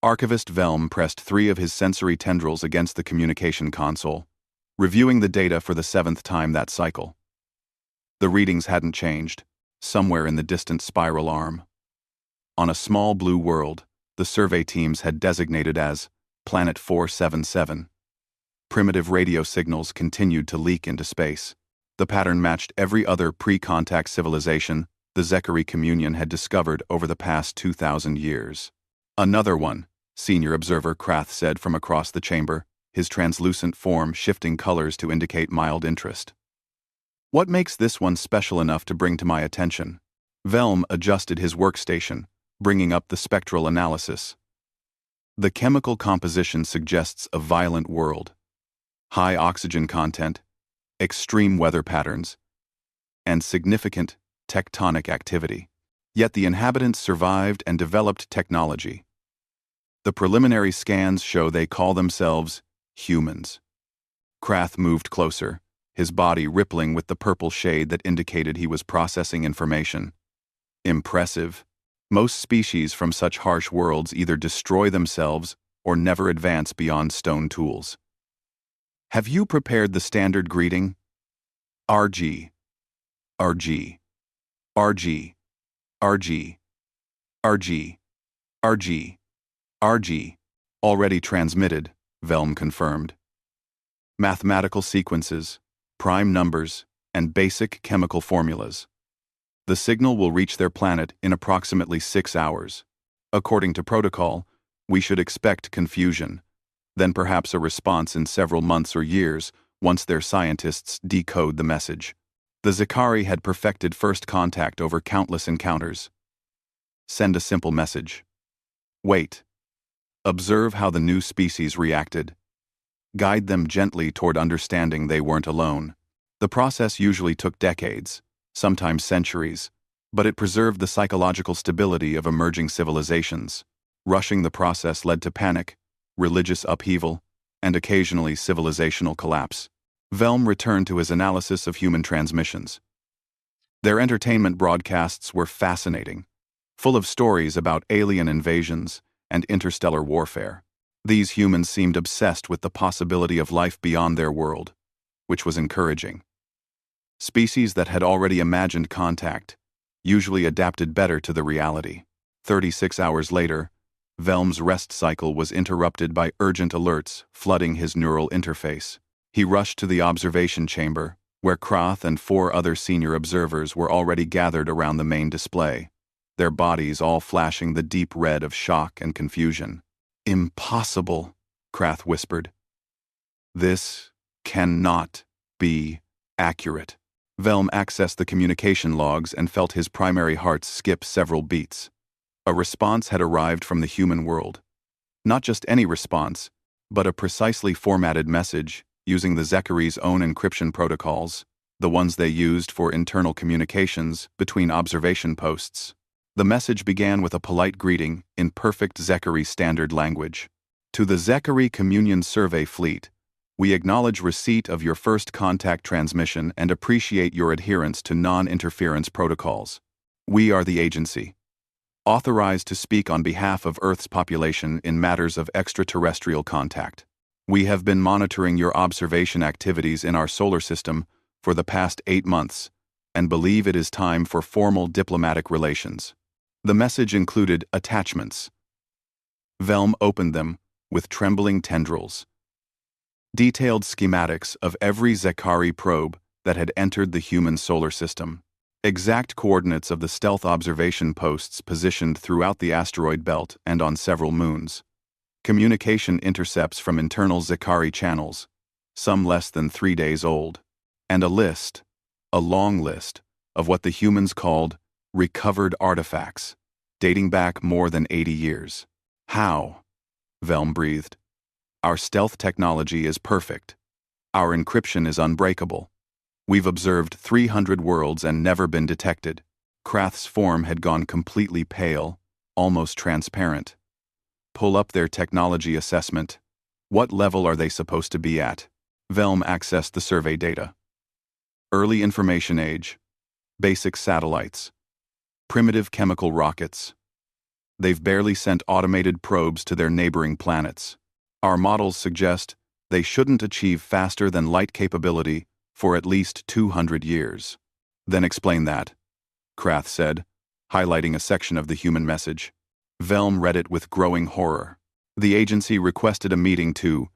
Archivist Velm pressed 3 of his sensory tendrils against the communication console, reviewing the data for the 7th time that cycle. The readings hadn't changed, somewhere in the distant spiral arm. On a small blue world, the survey teams had designated as Planet 477. Primitive radio signals continued to leak into space. The pattern matched every other pre-contact civilization the Zekari Communion had discovered over the past 2,000 years. Another one, Senior Observer Krath said from across the chamber, his translucent form shifting colors to indicate mild interest. What makes this one special enough to bring to my attention? Velm adjusted his workstation, bringing up the spectral analysis. The chemical composition suggests a violent world. High oxygen content, extreme weather patterns, and significant tectonic activity. Yet the inhabitants survived and developed technology. The preliminary scans show they call themselves humans. Krath moved closer, his body rippling with the purple shade that indicated he was processing information. Impressive. Most species from such harsh worlds either destroy themselves or never advance beyond stone tools. Have you prepared the standard greeting? RG. RG. RG. RG. RG. RG. RG. Already transmitted, Velm confirmed. Mathematical sequences, prime numbers, and basic chemical formulas. The signal will reach their planet in approximately 6 hours. According to protocol, we should expect confusion, then perhaps a response in several months or years once their scientists decode the message. The Zekari had perfected first contact over countless encounters. Send a simple message. Wait. Observe how the new species reacted. Guide them gently toward understanding they weren't alone. The process usually took decades, sometimes centuries, but it preserved the psychological stability of emerging civilizations. Rushing the process led to panic, religious upheaval, and occasionally civilizational collapse. Velm returned to his analysis of human transmissions. Their entertainment broadcasts were fascinating, full of stories about alien invasions and interstellar warfare. These humans seemed obsessed with the possibility of life beyond their world, which was encouraging. Species that had already imagined contact usually adapted better to the reality. 36 hours later, Velm's rest cycle was interrupted by urgent alerts flooding his neural interface. He rushed to the observation chamber, where Krath and 4 other senior observers were already gathered around the main display, their bodies all flashing the deep red of shock and confusion. Impossible, Krath whispered. This cannot be accurate. Velm accessed the communication logs and felt his primary heart skip several beats. A response had arrived from the human world. Not just any response, but a precisely formatted message using the Zekari's own encryption protocols, the ones they used for internal communications between observation posts. The message began with a polite greeting in perfect Zekari standard language. To the Zekari Communion Survey Fleet, we acknowledge receipt of your first contact transmission and appreciate your adherence to non-interference protocols. We are the agency, authorized to speak on behalf of Earth's population in matters of extraterrestrial contact. We have been monitoring your observation activities in our solar system for the past 8 months and believe it is time for formal diplomatic relations. The message included attachments. Velm opened them with trembling tendrils. Detailed schematics of every Zekari probe that had entered the human solar system. Exact coordinates of the stealth observation posts positioned throughout the asteroid belt and on several moons. Communication intercepts from internal Zekari channels, some less than 3 days old. And a long list, of what the humans called recovered artifacts, dating back more than 80 years. How? Velm breathed. Our stealth technology is perfect. Our encryption is unbreakable. We've observed 300 worlds and never been detected. Krath's form had gone completely pale, almost transparent. Pull up their technology assessment. What level are they supposed to be at? Velm accessed the survey data. Early information age. Basic satellites. Primitive chemical rockets. They've barely sent automated probes to their neighboring planets. Our models suggest they shouldn't achieve faster than light capability for at least 200 years. Then explain that, Krath said, highlighting a section of the human message. Velm read it with growing horror. The agency requested a meeting to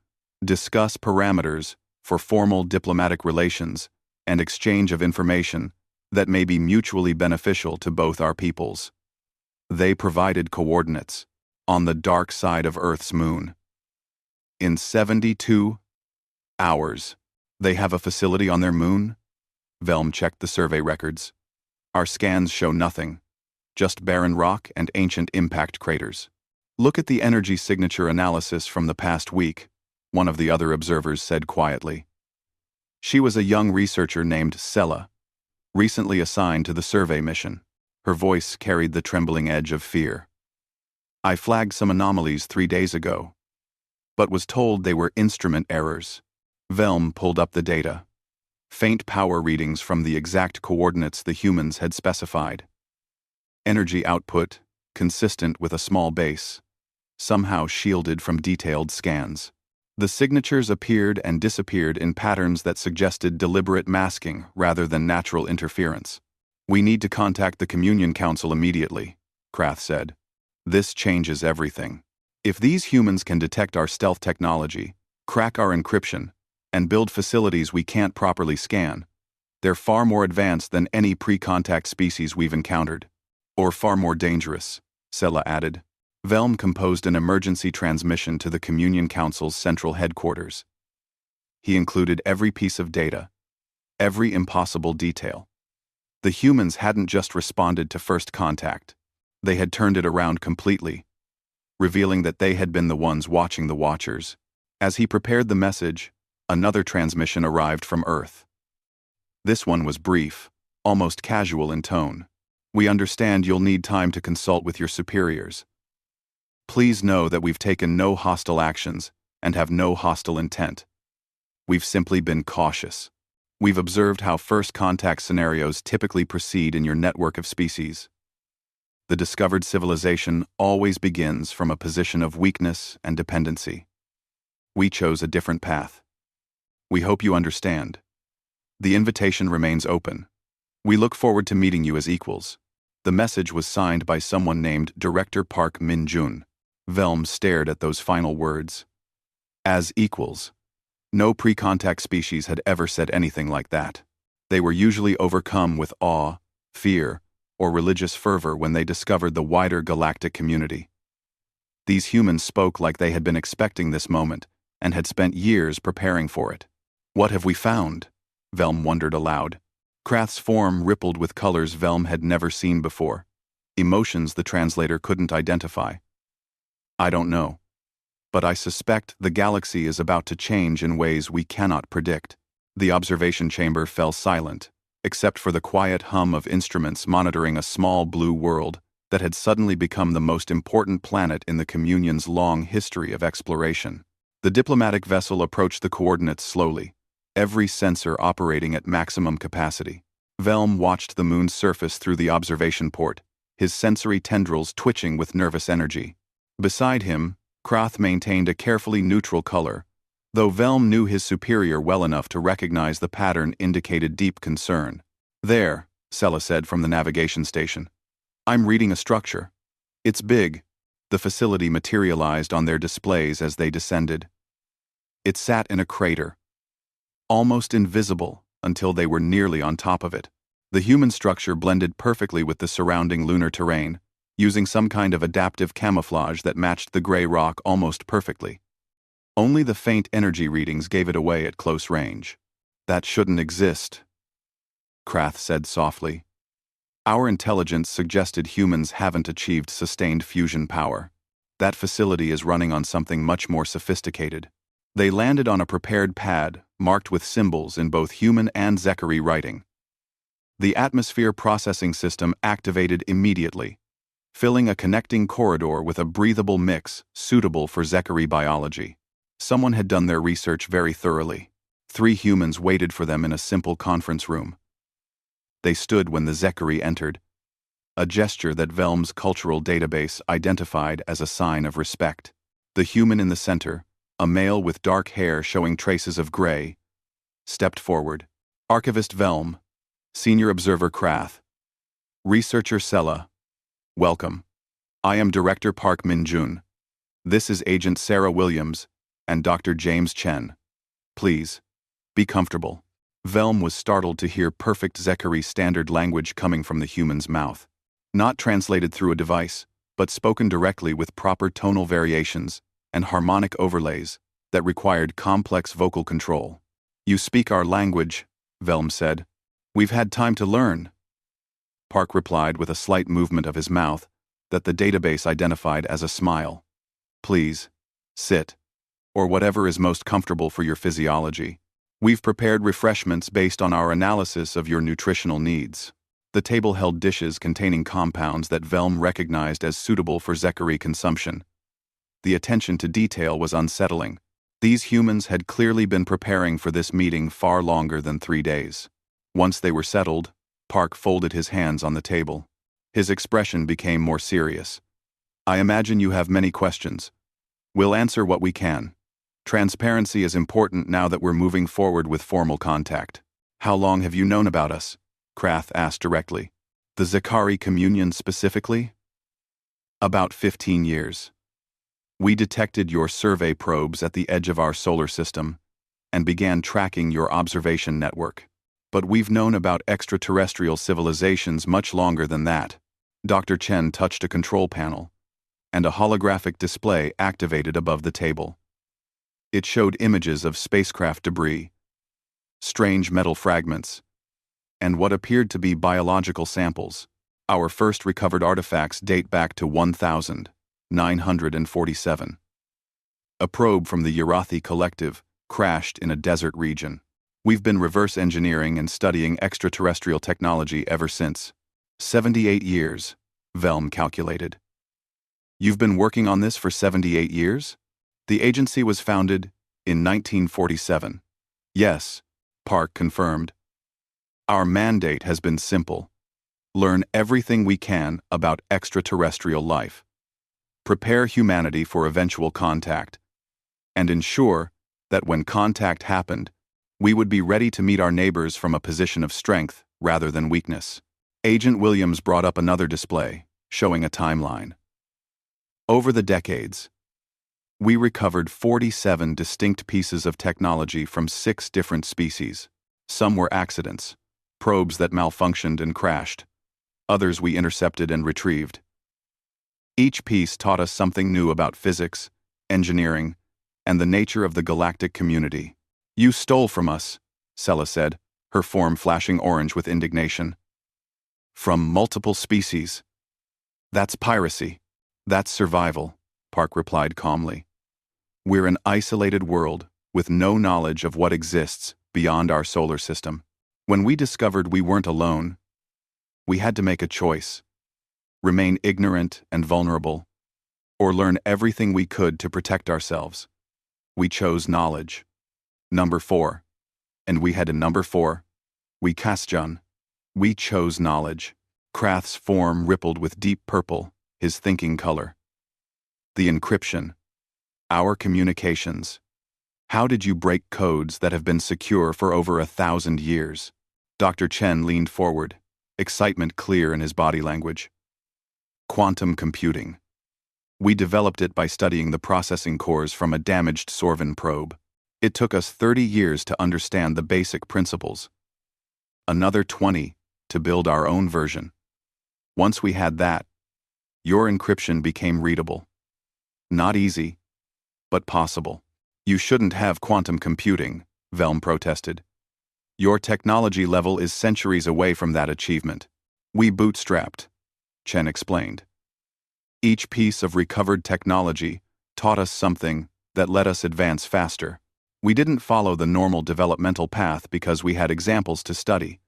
discuss parameters for formal diplomatic relations and exchange of information that may be mutually beneficial to both our peoples. They provided coordinates on the dark side of Earth's moon. In 72 hours, they have a facility on their moon? Velm checked the survey records. Our scans show nothing, just barren rock and ancient impact craters. Look at the energy signature analysis from the past week, one of the other observers said quietly. She was a young researcher named Sella, recently assigned to the survey mission. Her voice carried the trembling edge of fear. I flagged some anomalies 3 days ago, but was told they were instrument errors. Velm pulled up the data. Faint power readings from the exact coordinates the humans had specified. Energy output, consistent with a small base, somehow shielded from detailed scans. The signatures appeared and disappeared in patterns that suggested deliberate masking rather than natural interference. We need to contact the Communion Council immediately, Krath said. This changes everything. If these humans can detect our stealth technology, crack our encryption, and build facilities we can't properly scan, they're far more advanced than any pre-contact species we've encountered. Or far more dangerous, Sella added. Velm composed an emergency transmission to the Communion Council's central headquarters. He included every piece of data, every impossible detail. The humans hadn't just responded to first contact. They had turned it around completely, revealing that they had been the ones watching the Watchers. As he prepared the message, another transmission arrived from Earth. This one was brief, almost casual in tone. We understand you'll need time to consult with your superiors. Please know that we've taken no hostile actions and have no hostile intent. We've simply been cautious. We've observed how first contact scenarios typically proceed in your network of species. The discovered civilization always begins from a position of weakness and dependency. We chose a different path. We hope you understand. The invitation remains open. We look forward to meeting you as equals. The message was signed by someone named Director Park Min-jun. Velm stared at those final words. As equals. No pre-contact species had ever said anything like that. They were usually overcome with awe, fear, or religious fervor when they discovered the wider galactic community. These humans spoke like they had been expecting this moment and had spent years preparing for it. What have we found? Velm wondered aloud. Krath's form rippled with colors Velm had never seen before, emotions the translator couldn't identify. I don't know, but I suspect the galaxy is about to change in ways we cannot predict. The observation chamber fell silent, except for the quiet hum of instruments monitoring a small blue world that had suddenly become the most important planet in the Communion's long history of exploration. The diplomatic vessel approached the coordinates slowly, every sensor operating at maximum capacity. Velm watched the moon's surface through the observation port, his sensory tendrils twitching with nervous energy. Beside him, Krath maintained a carefully neutral color, though Velm knew his superior well enough to recognize the pattern indicated deep concern. There, Sella said from the navigation station. I'm reading a structure. It's big. The facility materialized on their displays as they descended. It sat in a crater, almost invisible until they were nearly on top of it. The human structure blended perfectly with the surrounding lunar terrain, using some kind of adaptive camouflage that matched the gray rock almost perfectly. Only the faint energy readings gave it away at close range. That shouldn't exist, Krath said softly. Our intelligence suggested humans haven't achieved sustained fusion power. That facility is running on something much more sophisticated. They landed on a prepared pad, marked with symbols in both human and Zekari writing. The atmosphere processing system activated immediately, filling a connecting corridor with a breathable mix suitable for Zekari biology. Someone had done their research very thoroughly. 3 humans waited for them in a simple conference room. They stood when the Zekari entered, a gesture that Velm's cultural database identified as a sign of respect. The human in the center, a male with dark hair showing traces of gray, stepped forward. Archivist Velm, Senior Observer Krath, Researcher Sella, welcome. I am Director Park Min-jun. This is Agent Sarah Williams and Dr. James Chen. Please, be comfortable. Velm was startled to hear perfect Zekari standard language coming from the human's mouth. Not translated through a device, but spoken directly with proper tonal variations and harmonic overlays that required complex vocal control. You speak our language, Velm said. We've had time to learn. Park replied with a slight movement of his mouth that the database identified as a smile. Please, sit, or whatever is most comfortable for your physiology. We've prepared refreshments based on our analysis of your nutritional needs. The table held dishes containing compounds that Velm recognized as suitable for Zekari consumption. The attention to detail was unsettling. These humans had clearly been preparing for this meeting far longer than 3 days. Once they were settled, Park folded his hands on the table. His expression became more serious. I imagine you have many questions. We'll answer what we can. Transparency is important now that we're moving forward with formal contact. How long have you known about us? Krath asked directly. The Zekari communion specifically? About 15 years. We detected your survey probes at the edge of our solar system and began tracking your observation network. But we've known about extraterrestrial civilizations much longer than that. Dr. Chen touched a control panel, and a holographic display activated above the table. It showed images of spacecraft debris, strange metal fragments, and what appeared to be biological samples. Our first recovered artifacts date back to 1947. A probe from the Urathi Collective crashed in a desert region. We've been reverse engineering and studying extraterrestrial technology ever since. 78 years, Velm calculated. You've been working on this for 78 years? The agency was founded in 1947. Yes, Park confirmed. Our mandate has been simple. Learn everything we can about extraterrestrial life. Prepare humanity for eventual contact, and ensure that when contact happened, we would be ready to meet our neighbors from a position of strength rather than weakness. Agent Williams brought up another display, showing a timeline. Over the decades, we recovered 47 distinct pieces of technology from 6 different species. Some were accidents, probes that malfunctioned and crashed. Others we intercepted and retrieved. Each piece taught us something new about physics, engineering, and the nature of the galactic community. You stole from us, Sella said, her form flashing orange with indignation. From multiple species. That's piracy. That's survival, Park replied calmly. We're an isolated world with no knowledge of what exists beyond our solar system. When we discovered we weren't alone, we had to make a choice. Remain ignorant and vulnerable, or learn everything we could to protect ourselves. We chose knowledge. Number 4. And we had a number 4. We Kasjun. We chose knowledge. Krath's form rippled with deep purple, his thinking color. The encryption. Our communications. How did you break codes that have been secure for over 1,000 years? Dr. Chen leaned forward, excitement clear in his body language. Quantum computing. We developed it by studying the processing cores from a damaged Sorvin probe. It took us 30 years to understand the basic principles. Another 20 to build our own version. Once we had that, your encryption became readable. Not easy, but possible. You shouldn't have quantum computing, Velm protested. Your technology level is centuries away from that achievement. We bootstrapped, Chen explained. Each piece of recovered technology taught us something that let us advance faster. We didn't follow the normal developmental path because we had examples to study.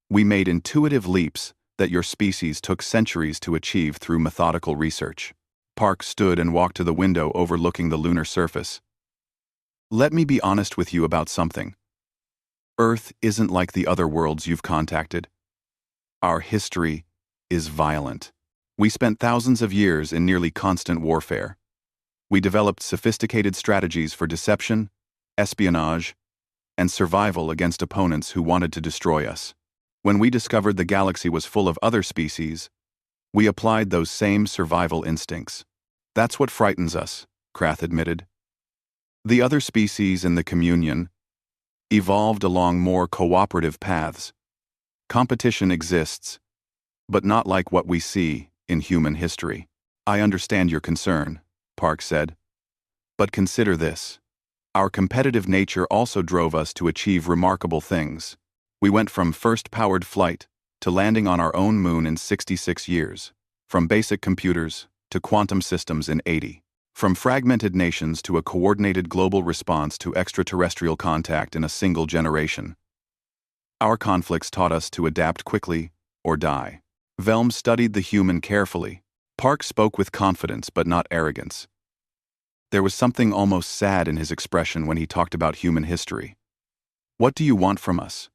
We made intuitive leaps that your species took centuries to achieve through methodical research. Park stood and walked to the window overlooking the lunar surface. Let me be honest with you about something. Earth isn't like the other worlds you've contacted. Our history is violent. We spent thousands of years in nearly constant warfare. We developed sophisticated strategies for deception, espionage, and survival against opponents who wanted to destroy us. When we discovered the galaxy was full of other species, we applied those same survival instincts. That's what frightens us, Krath admitted. The other species in the communion evolved along more cooperative paths. Competition exists, but not like what we see in human history. I understand your concern, Park said. But consider this. Our competitive nature also drove us to achieve remarkable things. We went from first powered flight to landing on our own moon in 66 years, from basic computers to quantum systems in 80, from fragmented nations to a coordinated global response to extraterrestrial contact in a single generation. Our conflicts taught us to adapt quickly or die. Velm studied the human carefully. Park spoke with confidence but not arrogance. There was something almost sad in his expression when he talked about human history. What do you want from us?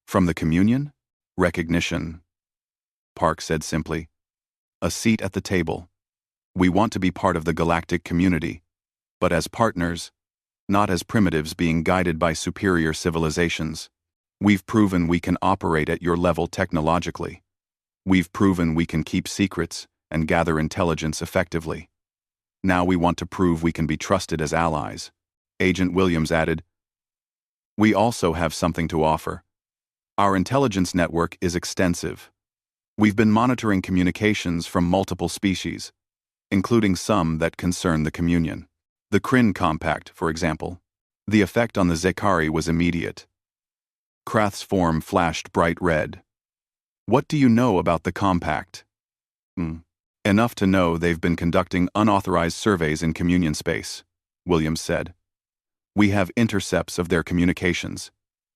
From the communion? Recognition. Park said simply. A seat at the table. We want to be part of the galactic community, but as partners, not as primitives being guided by superior civilizations. We've proven we can operate at your level technologically. We've proven we can keep secrets and gather intelligence effectively. Now we want to prove we can be trusted as allies. Agent Williams added, we also have something to offer. Our intelligence network is extensive. We've been monitoring communications from multiple species, including some that concern the communion. The Kryn compact, for example. The effect on the Zekari was immediate. Krath's form flashed bright red. What do you know about the compact? Enough to know they've been conducting unauthorized surveys in communion space, Williams said. We have intercepts of their communications,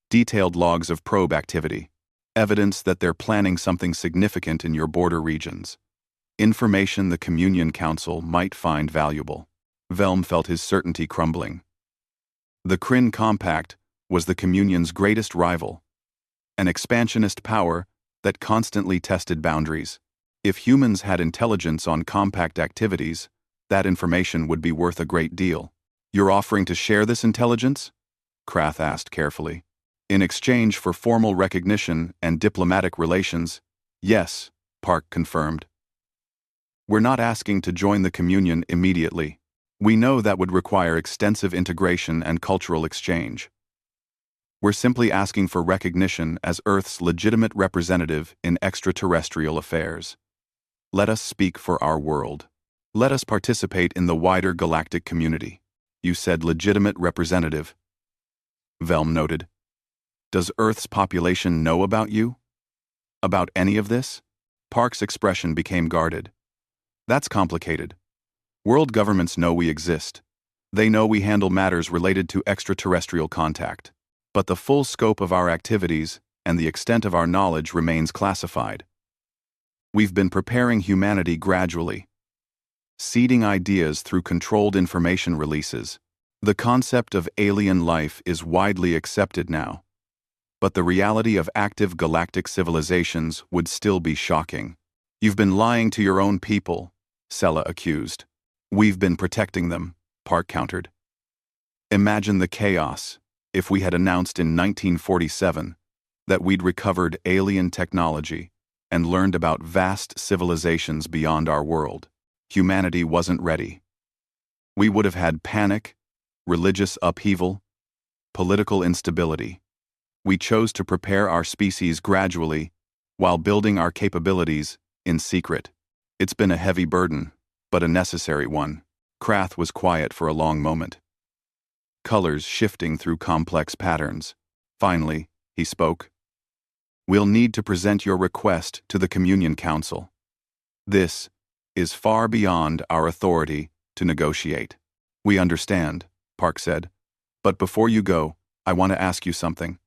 detailed logs of probe activity, evidence that they're planning something significant in your border regions. Information the Communion Council might find valuable. Velm felt his certainty crumbling. The Kryn Compact was the Communion's greatest rival, an expansionist power that constantly tested boundaries. If humans had intelligence on compact activities, that information would be worth a great deal. You're offering to share this intelligence? Krath asked carefully. In exchange for formal recognition and diplomatic relations, yes, Park confirmed. We're not asking to join the communion immediately. We know that would require extensive integration and cultural exchange. We're simply asking for recognition as Earth's legitimate representative in extraterrestrial affairs. Let us speak for our world. Let us participate in the wider galactic community. You said legitimate representative. Velm noted. Does Earth's population know about you? About any of this? Park's expression became guarded. That's complicated. World governments know we exist. They know we handle matters related to extraterrestrial contact. But the full scope of our activities and the extent of our knowledge remains classified. We've been preparing humanity gradually, seeding ideas through controlled information releases. The concept of alien life is widely accepted now, but the reality of active galactic civilizations would still be shocking. You've been lying to your own people, Sella accused. We've been protecting them, Park countered. Imagine the chaos if we had announced in 1947 that we'd recovered alien technology and learned about vast civilizations beyond our world. Humanity wasn't ready. We would have had panic, religious upheaval, political instability. We chose to prepare our species gradually while building our capabilities in secret. It's been a heavy burden, but a necessary one. Krath was quiet for a long moment, colors shifting through complex patterns. Finally, he spoke. We'll need to present your request to the Communion Council. This is far beyond our authority to negotiate. We understand, Park said. But before you go, I want to ask you something.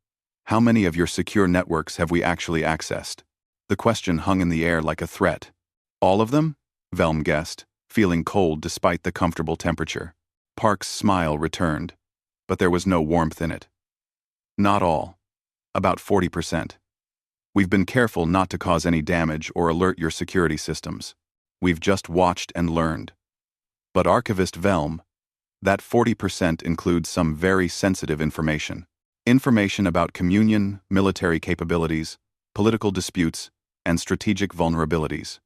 How many of your secure networks have we actually accessed? The question hung in the air like a threat. All of them? Velm guessed, feeling cold despite the comfortable temperature. Park's smile returned, but there was no warmth in it. Not all. About 40%. We've been careful not to cause any damage or alert your security systems. We've just watched and learned. But Archivist Velm, that 40% includes some very sensitive information. Information about communion, military capabilities, political disputes, and strategic vulnerabilities.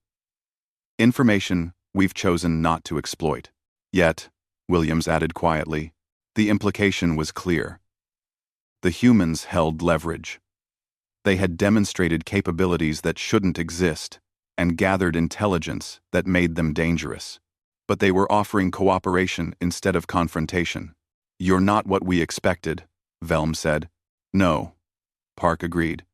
Information we've chosen not to exploit. Yet, Williams added quietly, the implication was clear. The humans held leverage. They had demonstrated capabilities that shouldn't exist, and gathered intelligence that made them dangerous. But they were offering cooperation instead of confrontation. You're not what we expected, Velm said. No, Park agreed.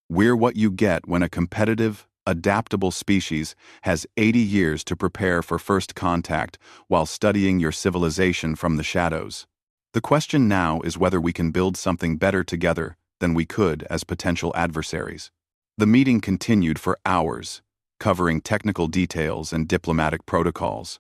We're what you get when a competitive, adaptable species has 80 years to prepare for first contact while studying your civilization from the shadows. The question now is whether we can build something better together than we could as potential adversaries. The meeting continued for hours, covering technical details and diplomatic protocols.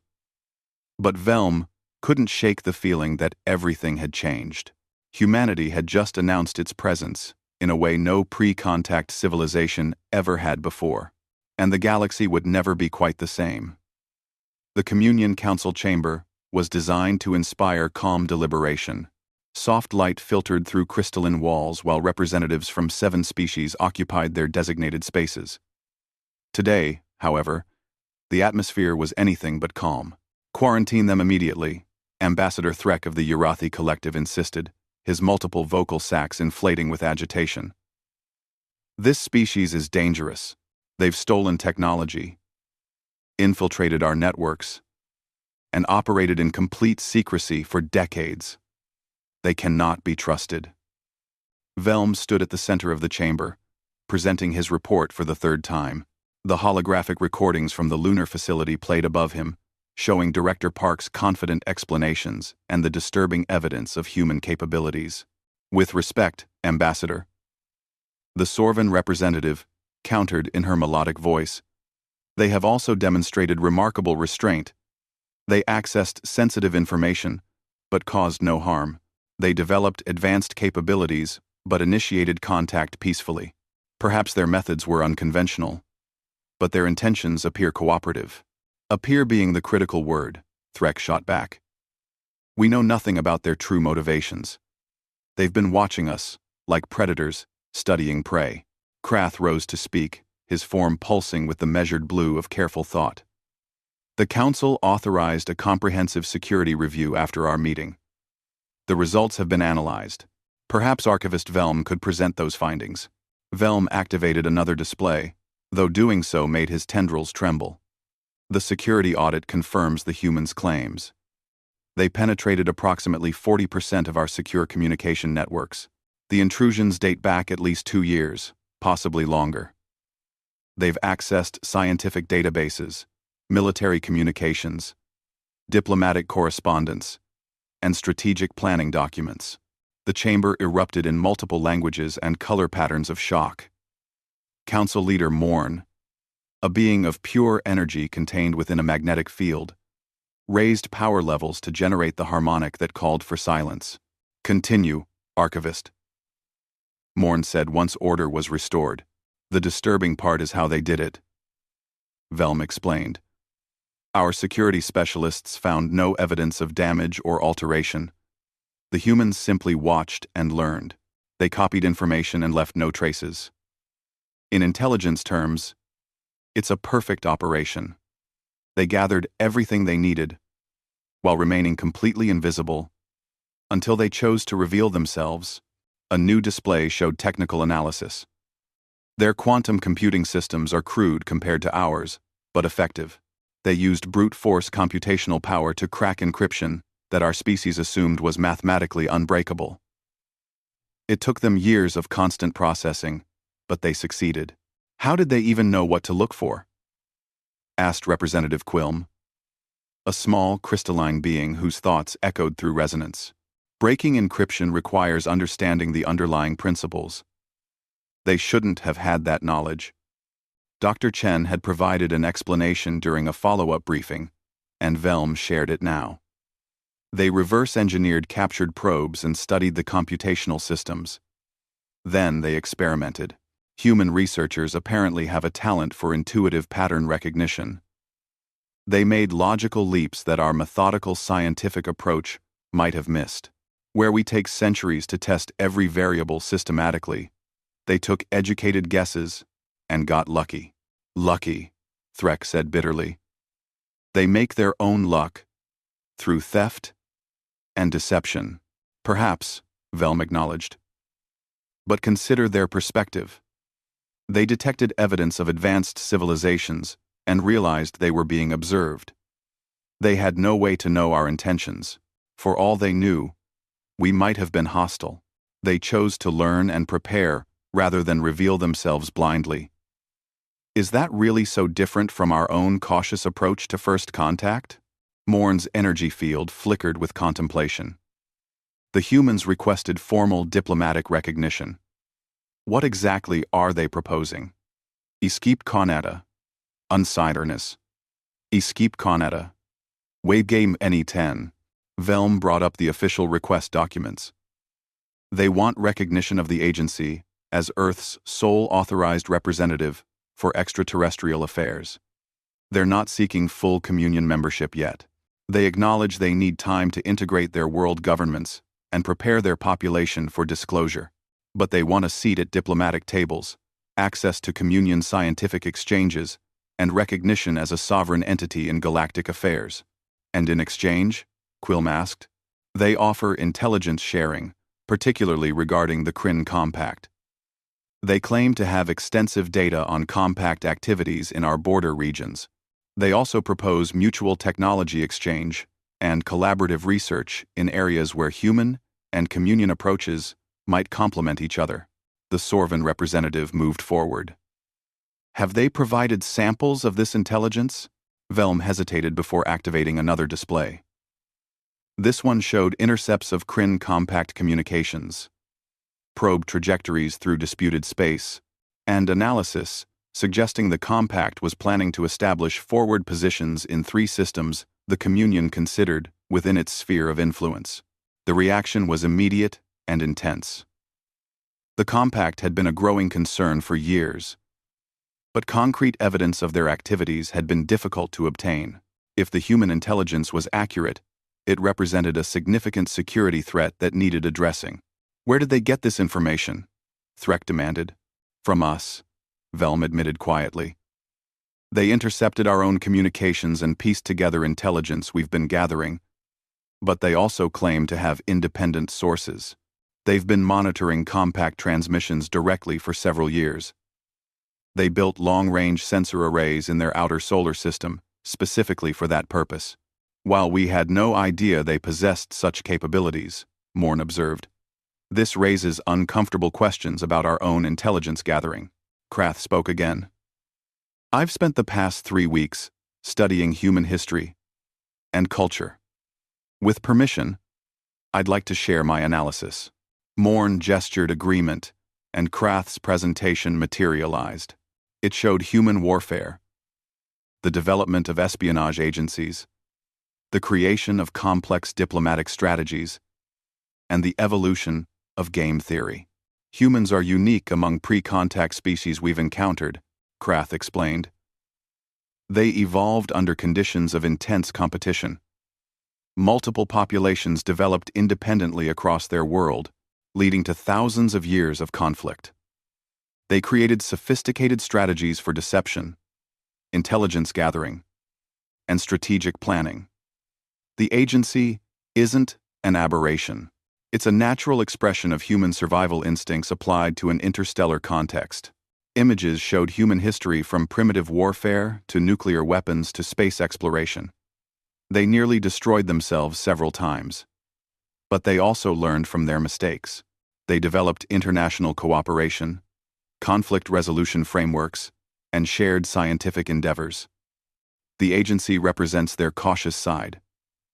But Velm couldn't shake the feeling that everything had changed. Humanity had just announced its presence in a way no pre-contact civilization ever had before, and the galaxy would never be quite the same. The Communion Council chamber was designed to inspire calm deliberation. Soft light filtered through crystalline walls while representatives from 7 species occupied their designated spaces. Today, however, the atmosphere was anything but calm. Quarantine them immediately, Ambassador Threk of the Urathi Collective insisted, his multiple vocal sacs inflating with agitation. This species is dangerous. They've stolen technology, infiltrated our networks, and operated in complete secrecy for decades. They cannot be trusted. Velm stood at the center of the chamber, presenting his report for the 3rd time. The holographic recordings from the lunar facility played above him, showing Director Park's confident explanations and the disturbing evidence of human capabilities. With respect, Ambassador, the Sorvan representative countered in her melodic voice. They have also demonstrated remarkable restraint. They accessed sensitive information, but caused no harm. They developed advanced capabilities, but initiated contact peacefully. Perhaps their methods were unconventional, but their intentions appear cooperative. Appear being the critical word, Threk shot back. We know nothing about their true motivations. They've been watching us, like predators, studying prey. Krath rose to speak, his form pulsing with the measured blue of careful thought. The Council authorized a comprehensive security review after our meeting. The results have been analyzed. Perhaps Archivist Velm could present those findings. Velm activated another display, though doing so made his tendrils tremble. The security audit confirms the humans' claims. They penetrated approximately 40% of our secure communication networks. The intrusions date back at least 2 years, possibly longer. They've accessed scientific databases, military communications, diplomatic correspondence, and strategic planning documents. The chamber erupted in multiple languages and color patterns of shock. Council Leader Morn, a being of pure energy contained within a magnetic field, raised power levels to generate the harmonic that called for silence. Continue, Archivist, Morn said once order was restored. The disturbing part is how they did it, Velm explained. Our security specialists found no evidence of damage or alteration. The humans simply watched and learned. They copied information and left no traces. In intelligence terms, it's a perfect operation. They gathered everything they needed, while remaining completely invisible, until they chose to reveal themselves. A new display showed technical analysis. Their quantum computing systems are crude compared to ours, but effective. They used brute force computational power to crack encryption that our species assumed was mathematically unbreakable. It took them years of constant processing, but they succeeded. How did they even know what to look for? Asked Representative Quilm, a small, crystalline being whose thoughts echoed through resonance. Breaking encryption requires understanding the underlying principles. They shouldn't have had that knowledge. Dr. Chen had provided an explanation during a follow-up briefing, and Velm shared it now. They reverse-engineered captured probes and studied the computational systems. Then they experimented. Human researchers apparently have a talent for intuitive pattern recognition. They made logical leaps that our methodical scientific approach might have missed. Where we take centuries to test every variable systematically, they took educated guesses and got lucky. Lucky, Threk said bitterly. They make their own luck through theft and deception. Perhaps, Velm acknowledged. But consider their perspective. They detected evidence of advanced civilizations and realized they were being observed. They had no way to know our intentions. For all they knew, we might have been hostile. They chose to learn and prepare rather than reveal themselves blindly. Is that really so different from our own cautious approach to first contact? Morn's energy field flickered with contemplation. The humans requested formal diplomatic recognition. What exactly are they proposing? Iskip Konata. Unsiderness. Iskip Konata. Wavegame any 10. Velm brought up the official request documents. They want recognition of the agency as Earth's sole authorized representative for extraterrestrial affairs. They're not seeking full communion membership yet. They acknowledge they need time to integrate their world governments and prepare their population for disclosure. But they want a seat at diplomatic tables, access to communion scientific exchanges, and recognition as a sovereign entity in galactic affairs. And in exchange, Quilm asked, they offer intelligence sharing, particularly regarding the Kryn Compact. They claim to have extensive data on compact activities in our border regions. They also propose mutual technology exchange and collaborative research in areas where human and communion approaches might complement each other. The Sorvan representative moved forward. Have they provided samples of this intelligence? Velm hesitated before activating another display. This one showed intercepts of Kryn compact communications, probe trajectories through disputed space, and analysis suggesting the compact was planning to establish forward positions in 3 systems the communion considered within its sphere of influence. The reaction was immediate and intense. The compact had been a growing concern for years, but concrete evidence of their activities had been difficult to obtain. If the human intelligence was accurate, it represented a significant security threat that needed addressing. Where did they get this information? Threk demanded. From us, Velm admitted quietly. They intercepted our own communications and pieced together intelligence we've been gathering, but they also claim to have independent sources. They've been monitoring compact transmissions directly for several years. They built long-range sensor arrays in their outer solar system, specifically for that purpose. While we had no idea they possessed such capabilities, Morn observed. This raises uncomfortable questions about our own intelligence gathering. Krath spoke again. I've spent the past 3 weeks studying human history and culture. With permission, I'd like to share my analysis. Morn gestured agreement, and Krath's presentation materialized. It showed human warfare, the development of espionage agencies, the creation of complex diplomatic strategies, and the evolution of game theory. Humans are unique among pre-contact species we've encountered, Krath explained. They evolved under conditions of intense competition. Multiple populations developed independently across their world, leading to thousands of years of conflict. They created sophisticated strategies for deception, intelligence gathering, and strategic planning. The agency isn't an aberration. It's a natural expression of human survival instincts applied to an interstellar context. Images showed human history from primitive warfare to nuclear weapons to space exploration. They nearly destroyed themselves several times. But they also learned from their mistakes. They developed international cooperation, conflict resolution frameworks, and shared scientific endeavors. The agency represents their cautious side,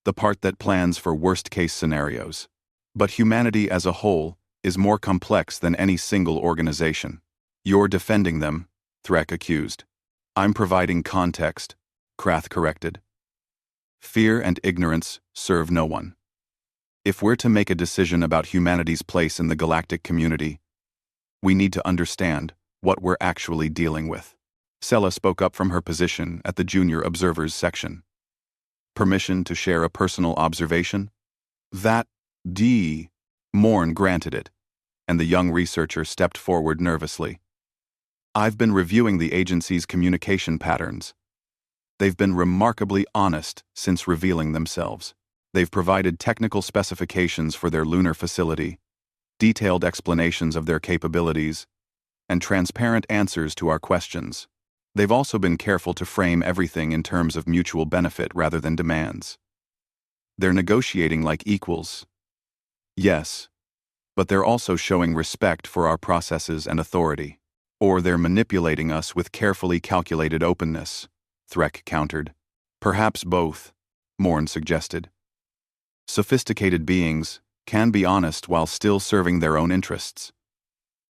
the part that plans for worst-case scenarios. But humanity as a whole is more complex than any single organization. You're defending them, Threk accused. I'm providing context, Krath corrected. Fear and ignorance serve no one. If we're to make a decision about humanity's place in the galactic community, we need to understand what we're actually dealing with. Sela spoke up from her position at the Junior Observers section. Permission to share a personal observation? That D. Morn granted it, and the young researcher stepped forward nervously. I've been reviewing the agency's communication patterns. They've been remarkably honest since revealing themselves. They've provided technical specifications for their lunar facility, detailed explanations of their capabilities, and transparent answers to our questions. They've also been careful to frame everything in terms of mutual benefit rather than demands. They're negotiating like equals. Yes, but they're also showing respect for our processes and authority. Or they're manipulating us with carefully calculated openness, Threk countered. Perhaps both, Morn suggested. Sophisticated beings can be honest while still serving their own interests.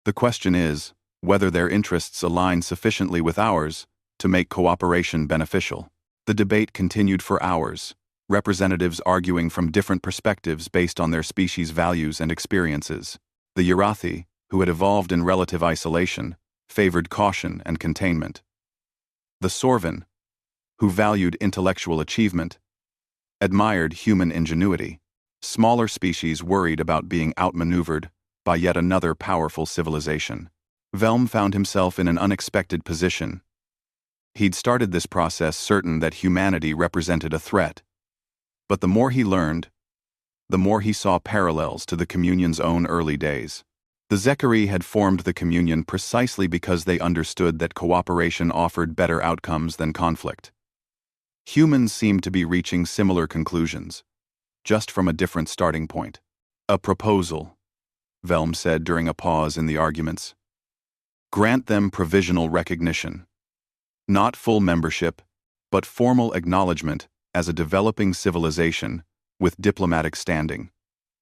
The question is whether their interests align sufficiently with ours to make cooperation beneficial. The debate continued for hours, representatives arguing from different perspectives based on their species' values and experiences. The Yarathi, who had evolved in relative isolation, favored caution and containment. The Sorvan, who valued intellectual achievement, admired human ingenuity. Smaller species worried about being outmaneuvered by yet another powerful civilization. Velm found himself in an unexpected position. He'd started this process certain that humanity represented a threat. But the more he learned, the more he saw parallels to the Communion's own early days. The Zekari had formed the Communion precisely because they understood that cooperation offered better outcomes than conflict. Humans seemed to be reaching similar conclusions, just from a different starting point. A proposal, Velm said during a pause in the arguments. Grant them provisional recognition. Not full membership, but formal acknowledgement as a developing civilization with diplomatic standing.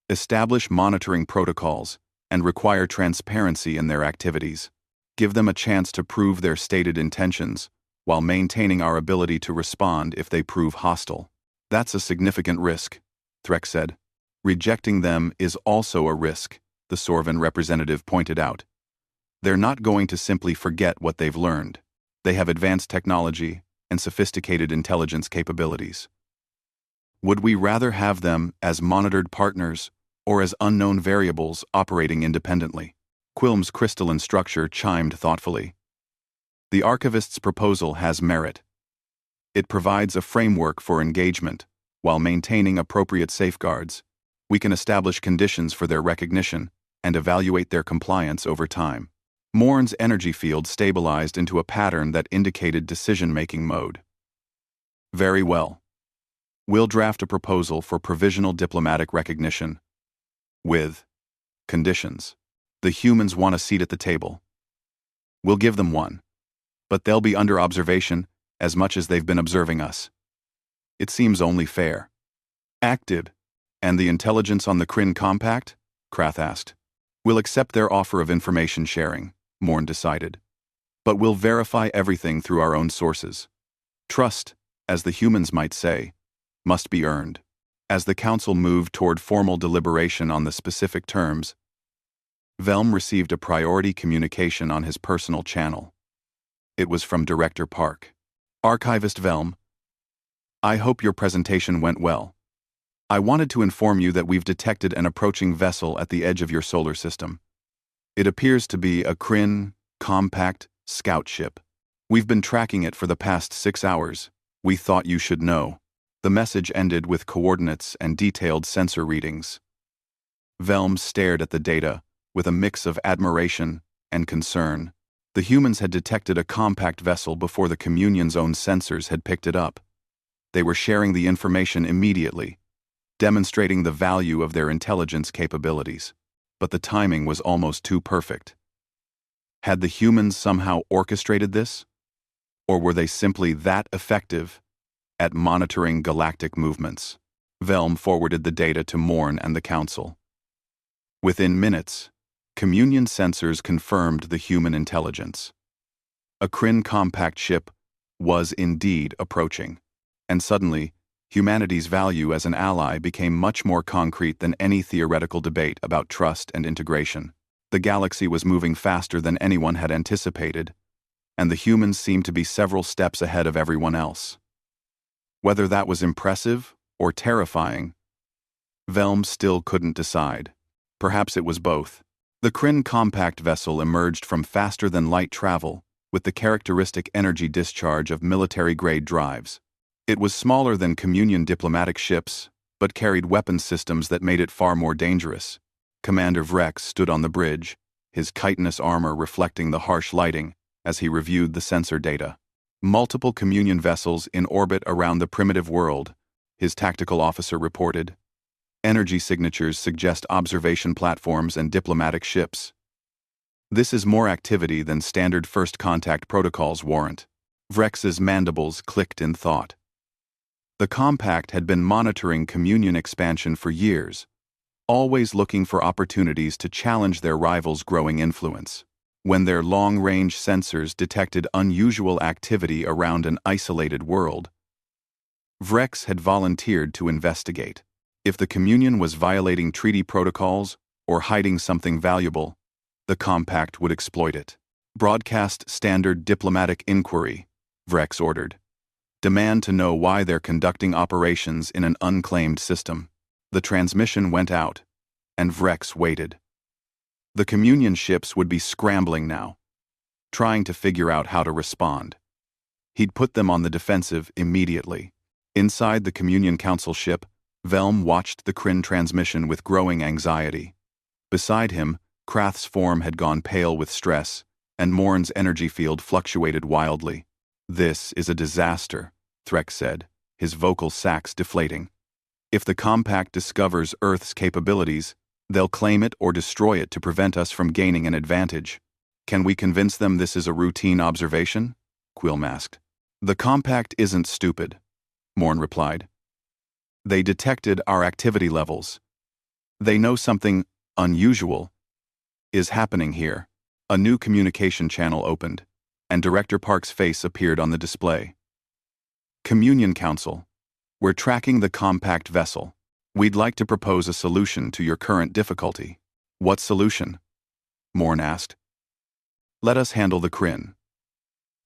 Establish monitoring protocols and require transparency in their activities. Give them a chance to prove their stated intentions while maintaining our ability to respond if they prove hostile. That's a significant risk, Threk said. Rejecting them is also a risk, the Sorvan representative pointed out. They're not going to simply forget what they've learned. They have advanced technology and sophisticated intelligence capabilities. Would we rather have them as monitored partners or as unknown variables operating independently? Quilm's crystalline structure chimed thoughtfully. The archivist's proposal has merit. It provides a framework for engagement while maintaining appropriate safeguards. We can establish conditions for their recognition and evaluate their compliance over time. Morn's energy field stabilized into a pattern that indicated decision-making mode. Very well. We'll draft a proposal for provisional diplomatic recognition. With conditions. The humans want a seat at the table. We'll give them one. But they'll be under observation as much as they've been observing us. It seems only fair. Active. And the intelligence on the Kryn Compact? Krath asked. We'll accept their offer of information sharing, Morn decided. But we'll verify everything through our own sources. Trust, as the humans might say, must be earned. As the council moved toward formal deliberation on the specific terms, Velm received a priority communication on his personal channel. It was from Director Park. Archivist Velm, I hope your presentation went well. I wanted to inform you that we've detected an approaching vessel at the edge of your solar system. It appears to be a Kryn Compact scout ship. We've been tracking it for the past 6 hours. We thought you should know. The message ended with coordinates and detailed sensor readings. Velm stared at the data with a mix of admiration and concern. The humans had detected a compact vessel before the Communion's own sensors had picked it up. They were sharing the information immediately, demonstrating the value of their intelligence capabilities. But the timing was almost too perfect. Had the humans somehow orchestrated this? Or were they simply that effective at monitoring galactic movements? Velm forwarded the data to Morn and the Council. Within minutes, Communion sensors confirmed the human intelligence. A Kryn Compact ship was indeed approaching, and suddenly, humanity's value as an ally became much more concrete than any theoretical debate about trust and integration. The galaxy was moving faster than anyone had anticipated, and the humans seemed to be several steps ahead of everyone else. Whether that was impressive or terrifying, Velm still couldn't decide. Perhaps it was both. The Kryn compact vessel emerged from faster-than-light travel, with the characteristic energy discharge of military-grade drives. It was smaller than Communion diplomatic ships, but carried weapons systems that made it far more dangerous. Commander Vrex stood on the bridge, his chitinous armor reflecting the harsh lighting as he reviewed the sensor data. Multiple Communion vessels in orbit around the primitive world, his tactical officer reported. Energy signatures suggest observation platforms and diplomatic ships. This is more activity than standard first contact protocols warrant. Vrex's mandibles clicked in thought. The compact had been monitoring Communion expansion for years, always looking for opportunities to challenge their rivals' growing influence. When their long-range sensors detected unusual activity around an isolated world, Vrex had volunteered to investigate. If the Communion was violating treaty protocols or hiding something valuable, the compact would exploit it. Broadcast standard diplomatic inquiry, Vrex ordered. Demand to know why they're conducting operations in an unclaimed system. The transmission went out, and Vrex waited. The Communion ships would be scrambling now, trying to figure out how to respond. He'd put them on the defensive immediately. Inside the Communion Council ship, Velm watched the Kryn transmission with growing anxiety. Beside him, Krath's form had gone pale with stress, and Morn's energy field fluctuated wildly. "This is a disaster," Threx said, his vocal sacs deflating. "If the compact discovers Earth's capabilities, they'll claim it or destroy it to prevent us from gaining an advantage. Can we convince them this is a routine observation?" Quilm asked. "The compact isn't stupid," Morn replied. "They detected our activity levels. They know something unusual is happening here." A new communication channel opened, and Director Park's face appeared on the display. "Communion Council, we're tracking the compact vessel. We'd like to propose a solution to your current difficulty." "What solution?" Morn asked. "Let us handle the Kryn.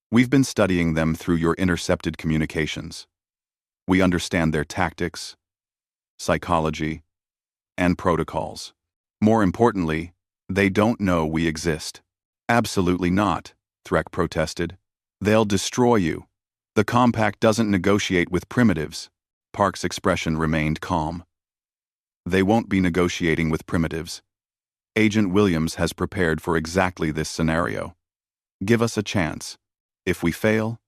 We've been studying them through your intercepted communications. We understand their tactics, psychology, and protocols. More importantly, they don't know we exist." "Absolutely not," Threk protested. "They'll destroy you. The compact doesn't negotiate with primitives." Park's expression remained calm. "They won't be negotiating with primitives. Agent Williams has prepared for exactly this scenario. Give us a chance. If we fail,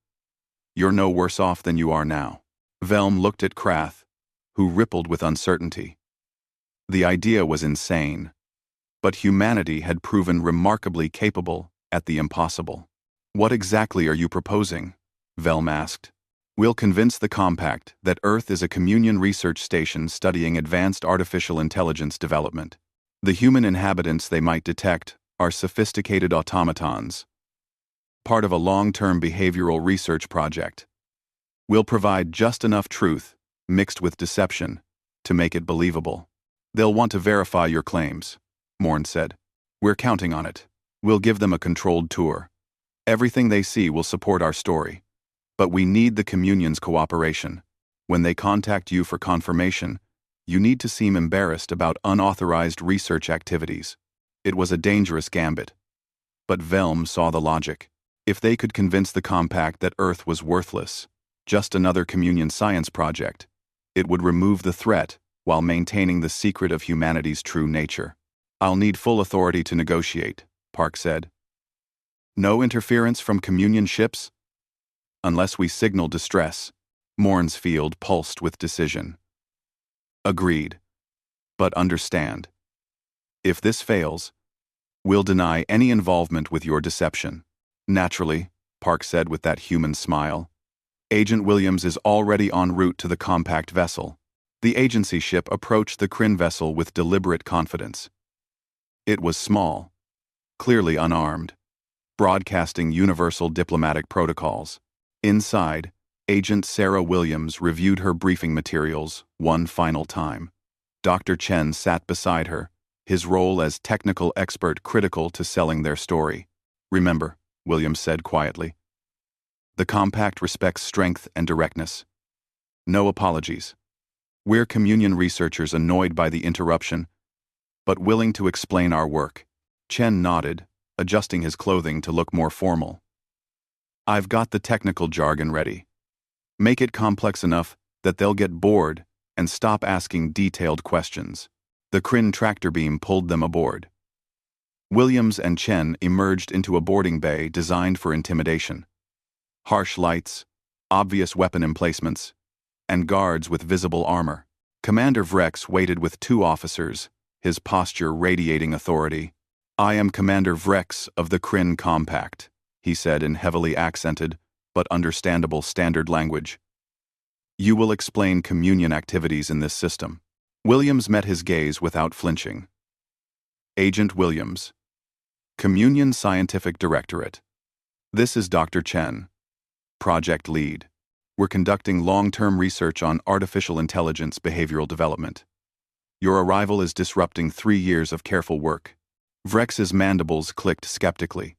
you're no worse off than you are now." Velm looked at Krath, who rippled with uncertainty. The idea was insane, but humanity had proven remarkably capable at the impossible. "What exactly are you proposing?" Velm asked. "We'll convince the compact that Earth is a Communion research station studying advanced artificial intelligence development. The human inhabitants they might detect are sophisticated automatons, part of a long-term behavioral research project. We'll provide just enough truth, mixed with deception, to make it believable. They'll want to verify your claims," Morn said. "We're counting on it. We'll give them a controlled tour. Everything they see will support our story. But we need the Communion's cooperation. When they contact you for confirmation, you need to seem embarrassed about unauthorized research activities." It was a dangerous gambit. But Velm saw the logic. If they could convince the compact that Earth was worthless, just another Communion science project, it would remove the threat while maintaining the secret of humanity's true nature. "I'll need full authority to negotiate," Park said. "No interference from Communion ships?" "Unless we signal distress." Morn's field pulsed with decision. "Agreed. But understand. If this fails, we'll deny any involvement with your deception." "Naturally," Park said with that human smile. "Agent Williams is already en route to the compact vessel." The agency ship approached the Kryn vessel with deliberate confidence. It was small, clearly unarmed, broadcasting universal diplomatic protocols. Inside, Agent Sarah Williams reviewed her briefing materials one final time. Dr. Chen sat beside her, his role as technical expert critical to selling their story. Remember, Williams said quietly. The compact respects strength and directness. No apologies. We're communion researchers annoyed by the interruption, but willing to explain our work. Chen nodded, adjusting his clothing to look more formal. I've got the technical jargon ready. Make it complex enough that they'll get bored and stop asking detailed questions. The Kryn tractor beam pulled them aboard. Williams and Chen emerged into a boarding bay designed for intimidation. Harsh lights, obvious weapon emplacements, and guards with visible armor. Commander Vrex waited with 2 officers, his posture radiating authority. I am Commander Vrex of the Kryn Compact, he said in heavily accented but understandable standard language. You will explain communion activities in this system. Williams met his gaze without flinching. Agent Williams, Communion Scientific Directorate. This is Dr. Chen, Project Lead. We're conducting long-term research on artificial intelligence behavioral development. Your arrival is disrupting 3 years of careful work. Vrex's mandibles clicked skeptically.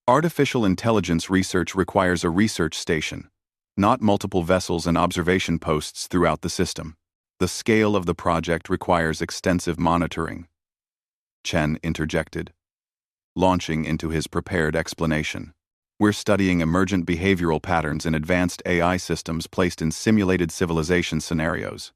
Artificial intelligence research requires a research station, not multiple vessels and observation posts throughout the system. The scale of the project requires extensive monitoring. Chen interjected, launching into his prepared explanation. We're studying emergent behavioral patterns in advanced AI systems placed in simulated civilization scenarios.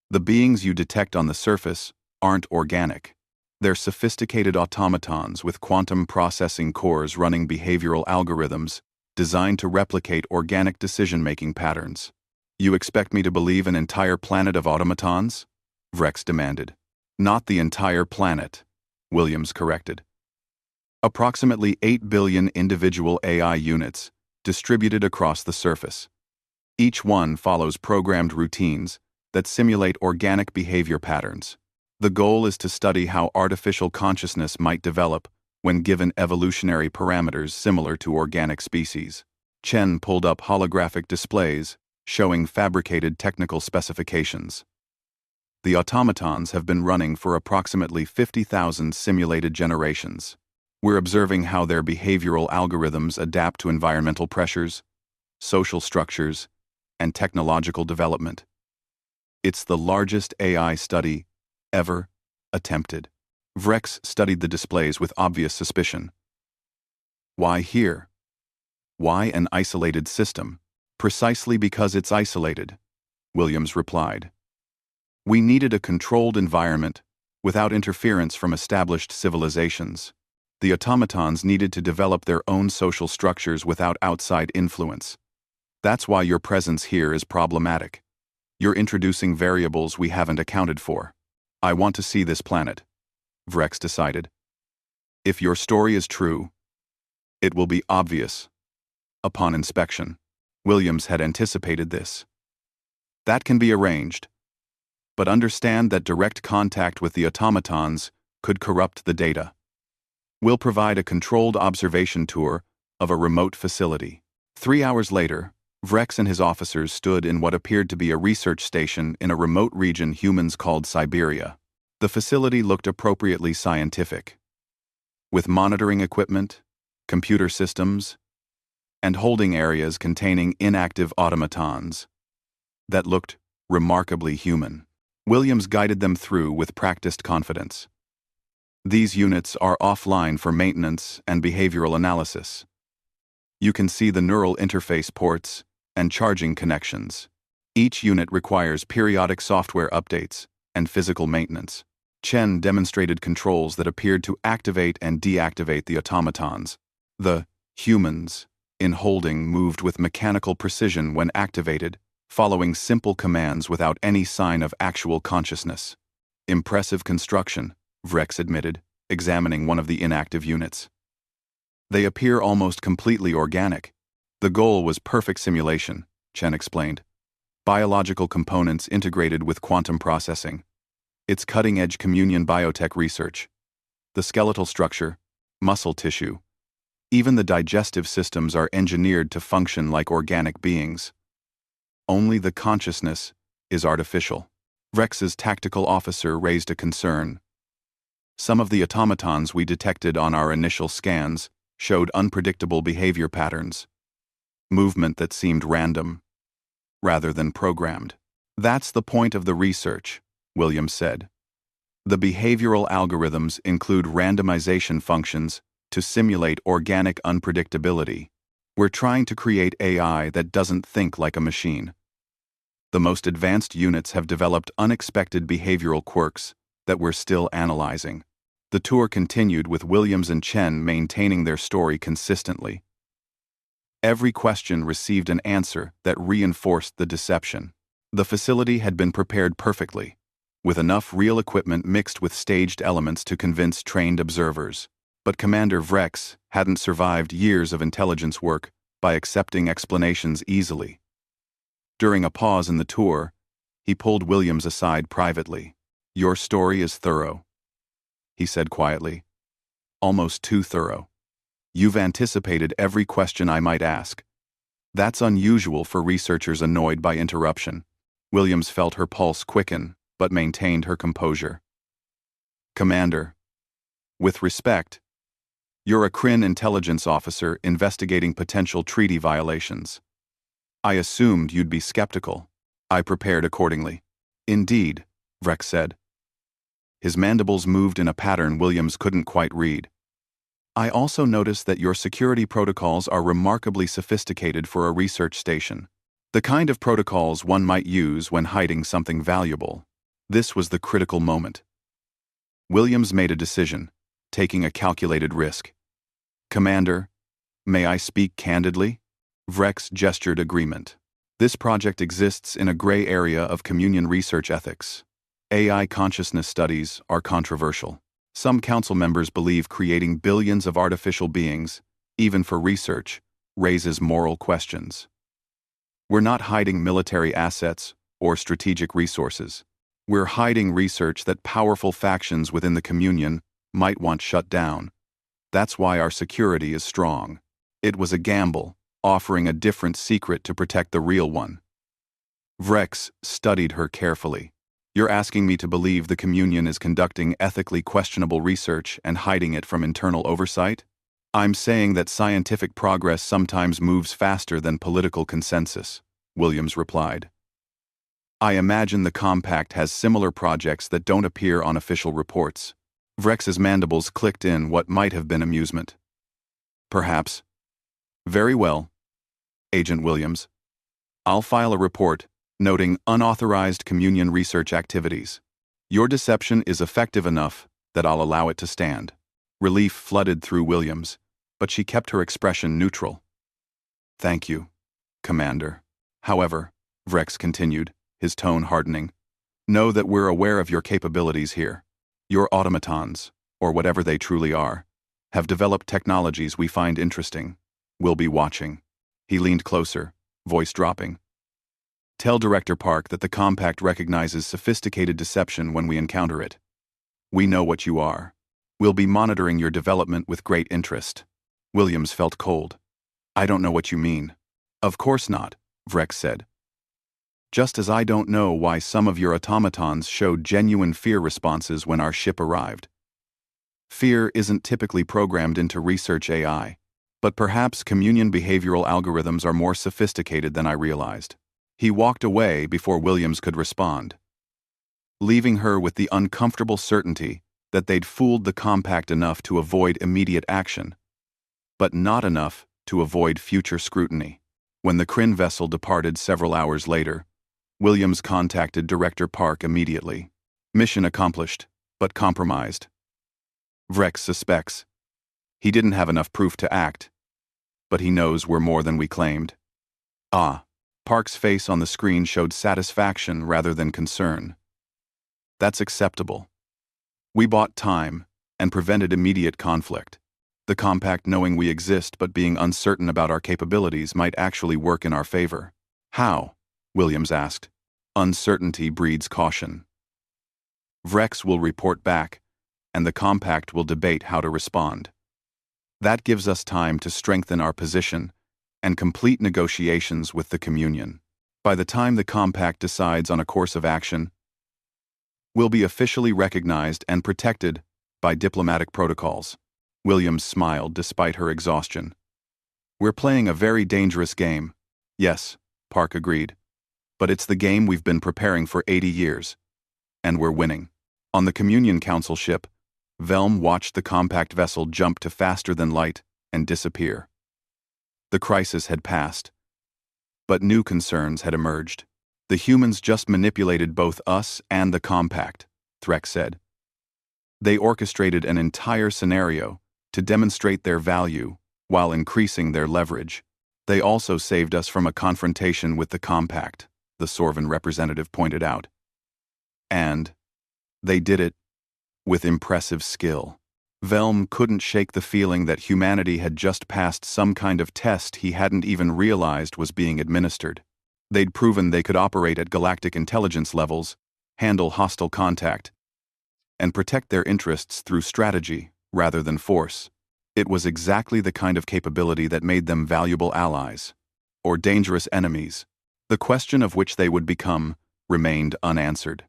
The beings you detect on the surface aren't organic. They're sophisticated automatons with quantum processing cores running behavioral algorithms designed to replicate organic decision-making patterns. You expect me to believe an entire planet of automatons? Vrex demanded. Not the entire planet, Williams corrected. Approximately 8 billion individual AI units distributed across the surface. Each one follows programmed routines that simulate organic behavior patterns. The goal is to study how artificial consciousness might develop when given evolutionary parameters similar to organic species. Chen pulled up holographic displays showing fabricated technical specifications. The automatons have been running for approximately 50,000 simulated generations. We're observing how their behavioral algorithms adapt to environmental pressures, social structures, and technological development. It's the largest AI study ever attempted. Vrex studied the displays with obvious suspicion. Why here? Why an isolated system? Precisely because it's isolated, Williams replied. We needed a controlled environment without interference from established civilizations. The automatons needed to develop their own social structures without outside influence. That's why your presence here is problematic. You're introducing variables we haven't accounted for. I want to see this planet, Vrex decided. If your story is true, it will be obvious upon inspection. Williams had anticipated this. That can be arranged, but understand that direct contact with the automatons could corrupt the data. We'll provide a controlled observation tour of a remote facility. 3 hours later, Vrex and his officers stood in what appeared to be a research station in a remote region humans called Siberia. The facility looked appropriately scientific, with monitoring equipment, computer systems, and holding areas containing inactive automatons that looked remarkably human. Williams guided them through with practiced confidence. These units are offline for maintenance and behavioral analysis. You can see the neural interface ports and charging connections. Each unit requires periodic software updates and physical maintenance. Chen demonstrated controls that appeared to activate and deactivate the automatons. The humans in holding moved with mechanical precision when activated, following simple commands without any sign of actual consciousness. Impressive construction, Vrex admitted, examining one of the inactive units. They appear almost completely organic. The goal was perfect simulation, Chen explained. Biological components integrated with quantum processing. It's cutting-edge communion biotech research. The skeletal structure, muscle tissue, even the digestive systems are engineered to function like organic beings. Only the consciousness is artificial. Vrex's tactical officer raised a concern. Some of the automatons we detected on our initial scans showed unpredictable behavior patterns, movement that seemed random, rather than programmed. That's the point of the research, Williams said. The behavioral algorithms include randomization functions to simulate organic unpredictability. We're trying to create AI that doesn't think like a machine. The most advanced units have developed unexpected behavioral quirks that we're still analyzing. The tour continued with Williams and Chen maintaining their story consistently. Every question received an answer that reinforced the deception. The facility had been prepared perfectly, with enough real equipment mixed with staged elements to convince trained observers. But Commander Vrex hadn't survived years of intelligence work by accepting explanations easily. During a pause in the tour, he pulled Williams aside privately. "Your story is thorough," he said quietly. "Almost too thorough. You've anticipated every question I might ask. That's unusual for researchers annoyed by interruption." Williams felt her pulse quicken, but maintained her composure. "Commander, with respect, you're a Kryn intelligence officer investigating potential treaty violations. I assumed you'd be skeptical. I prepared accordingly." "Indeed," Vrex said. His mandibles moved in a pattern Williams couldn't quite read. "I also noticed that your security protocols are remarkably sophisticated for a research station. The kind of protocols one might use when hiding something valuable." This was the critical moment. Williams made a decision, taking a calculated risk. "Commander, may I speak candidly?" Vrex gestured agreement. "This project exists in a gray area of communion research ethics. AI consciousness studies are controversial. Some council members believe creating billions of artificial beings, even for research, raises moral questions. We're not hiding military assets or strategic resources. We're hiding research that powerful factions within the communion might want shut down. That's why our security is strong. It was a gamble, offering a different secret to protect the real one." Vrex studied her carefully. "You're asking me to believe the communion is conducting ethically questionable research and hiding it from internal oversight? I'm saying that scientific progress sometimes moves faster than political consensus," Williams replied. "I imagine the Compact has similar projects that don't appear on official reports." Vrex's mandibles clicked in what might have been amusement. "Perhaps." "Very well, Agent Williams. I'll file a report noting unauthorized communion research activities. Your deception is effective enough that I'll allow it to stand." Relief flooded through Williams, but she kept her expression neutral. "Thank you, Commander. However," Vrex continued, his tone hardening, "know that we're aware of your capabilities here. Your automatons, or whatever they truly are, have developed technologies we find interesting. We'll be watching." He leaned closer, voice dropping. "Tell Director Park that the Compact recognizes sophisticated deception when we encounter it. We know what you are. We'll be monitoring your development with great interest." Williams felt cold. "I don't know what you mean." "Of course not," Vrex said. "Just as I don't know why some of your automatons showed genuine fear responses when our ship arrived. Fear isn't typically programmed into research AI, but perhaps communion behavioral algorithms are more sophisticated than I realized." He walked away before Williams could respond, leaving her with the uncomfortable certainty that they'd fooled the Compact enough to avoid immediate action, but not enough to avoid future scrutiny. When the Kryn vessel departed several hours later, Williams contacted Director Park immediately. "Mission accomplished, but compromised. Vrex suspects. He didn't have enough proof to act, but he knows we're more than we claimed." "Ah." Park's face on the screen showed satisfaction rather than concern. "That's acceptable. We bought time and prevented immediate conflict. The Compact knowing we exist but being uncertain about our capabilities might actually work in our favor." "How?" Williams asked. "Uncertainty breeds caution. Vrex will report back, and the Compact will debate how to respond. That gives us time to strengthen our position and complete negotiations with the communion. By the time the Compact decides on a course of action, we'll be officially recognized and protected by diplomatic protocols. Williams smiled despite her exhaustion. We're playing a very dangerous game. Yes, Park agreed. But it's the game we've been preparing for 80 years. And we're winning. On the Communion Council ship, Velm watched the compact vessel jump to faster than light and disappear. The crisis had passed. But new concerns had emerged. The humans just manipulated both us and the compact, Threk said. They orchestrated an entire scenario to demonstrate their value while increasing their leverage. They also saved us from a confrontation with the compact, the Sorvan representative pointed out. And they did it with impressive skill. Velm couldn't shake the feeling that humanity had just passed some kind of test he hadn't even realized was being administered. They'd proven they could operate at galactic intelligence levels, handle hostile contact, and protect their interests through strategy rather than force. It was exactly the kind of capability that made them valuable allies, or dangerous enemies. The question of which they would become remained unanswered.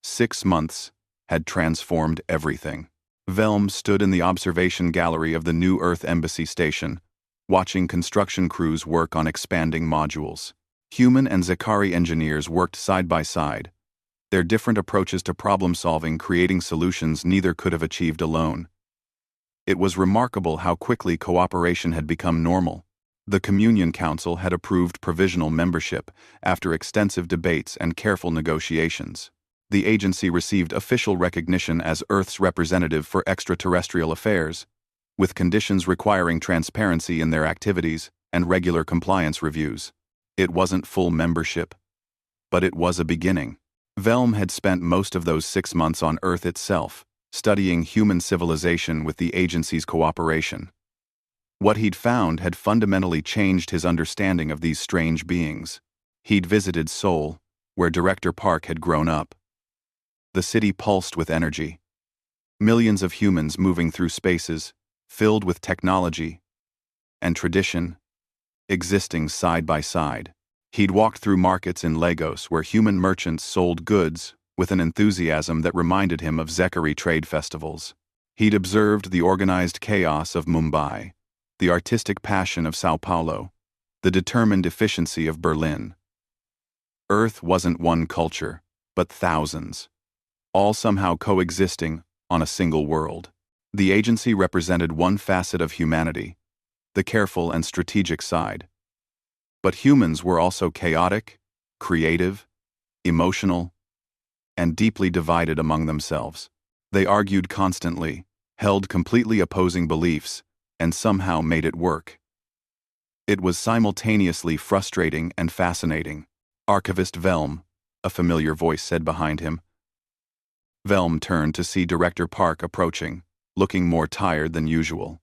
6 months had transformed everything. Velm stood in the observation gallery of the New Earth Embassy station, watching construction crews work on expanding modules. Human and Zakari engineers worked side by side, their different approaches to problem-solving creating solutions neither could have achieved alone. It was remarkable how quickly cooperation had become normal. The Communion Council had approved provisional membership after extensive debates and careful negotiations. The agency received official recognition as Earth's representative for extraterrestrial affairs, with conditions requiring transparency in their activities and regular compliance reviews. It wasn't full membership, but it was a beginning. Velm had spent most of those 6 months on Earth itself, studying human civilization with the agency's cooperation. What he'd found had fundamentally changed his understanding of these strange beings. He'd visited Seoul, where Director Park had grown up. The city pulsed with energy. Millions of humans moving through spaces, filled with technology and tradition, existing side by side. He'd walked through markets in Lagos where human merchants sold goods with an enthusiasm that reminded him of Zekari trade festivals. He'd observed the organized chaos of Mumbai, the artistic passion of Sao Paulo, the determined efficiency of Berlin. Earth wasn't one culture, but thousands, all somehow coexisting on a single world. The agency represented one facet of humanity, the careful and strategic side. But humans were also chaotic, creative, emotional, and deeply divided among themselves. They argued constantly, held completely opposing beliefs, and somehow made it work. It was simultaneously frustrating and fascinating. Archivist Velm, a familiar voice said behind him. Velm turned to see Director Park approaching, looking more tired than usual.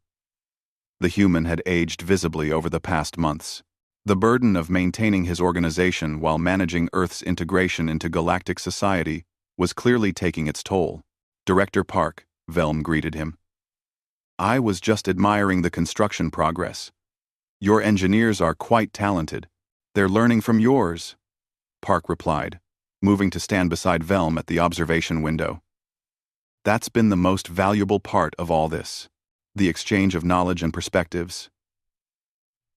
The human had aged visibly over the past months. The burden of maintaining his organization while managing Earth's integration into galactic society was clearly taking its toll. Director Park, Velm greeted him. I was just admiring the construction progress. Your engineers are quite talented. They're learning from yours, Park replied, moving to stand beside Velm at the observation window. That's been the most valuable part of all this. The exchange of knowledge and perspectives.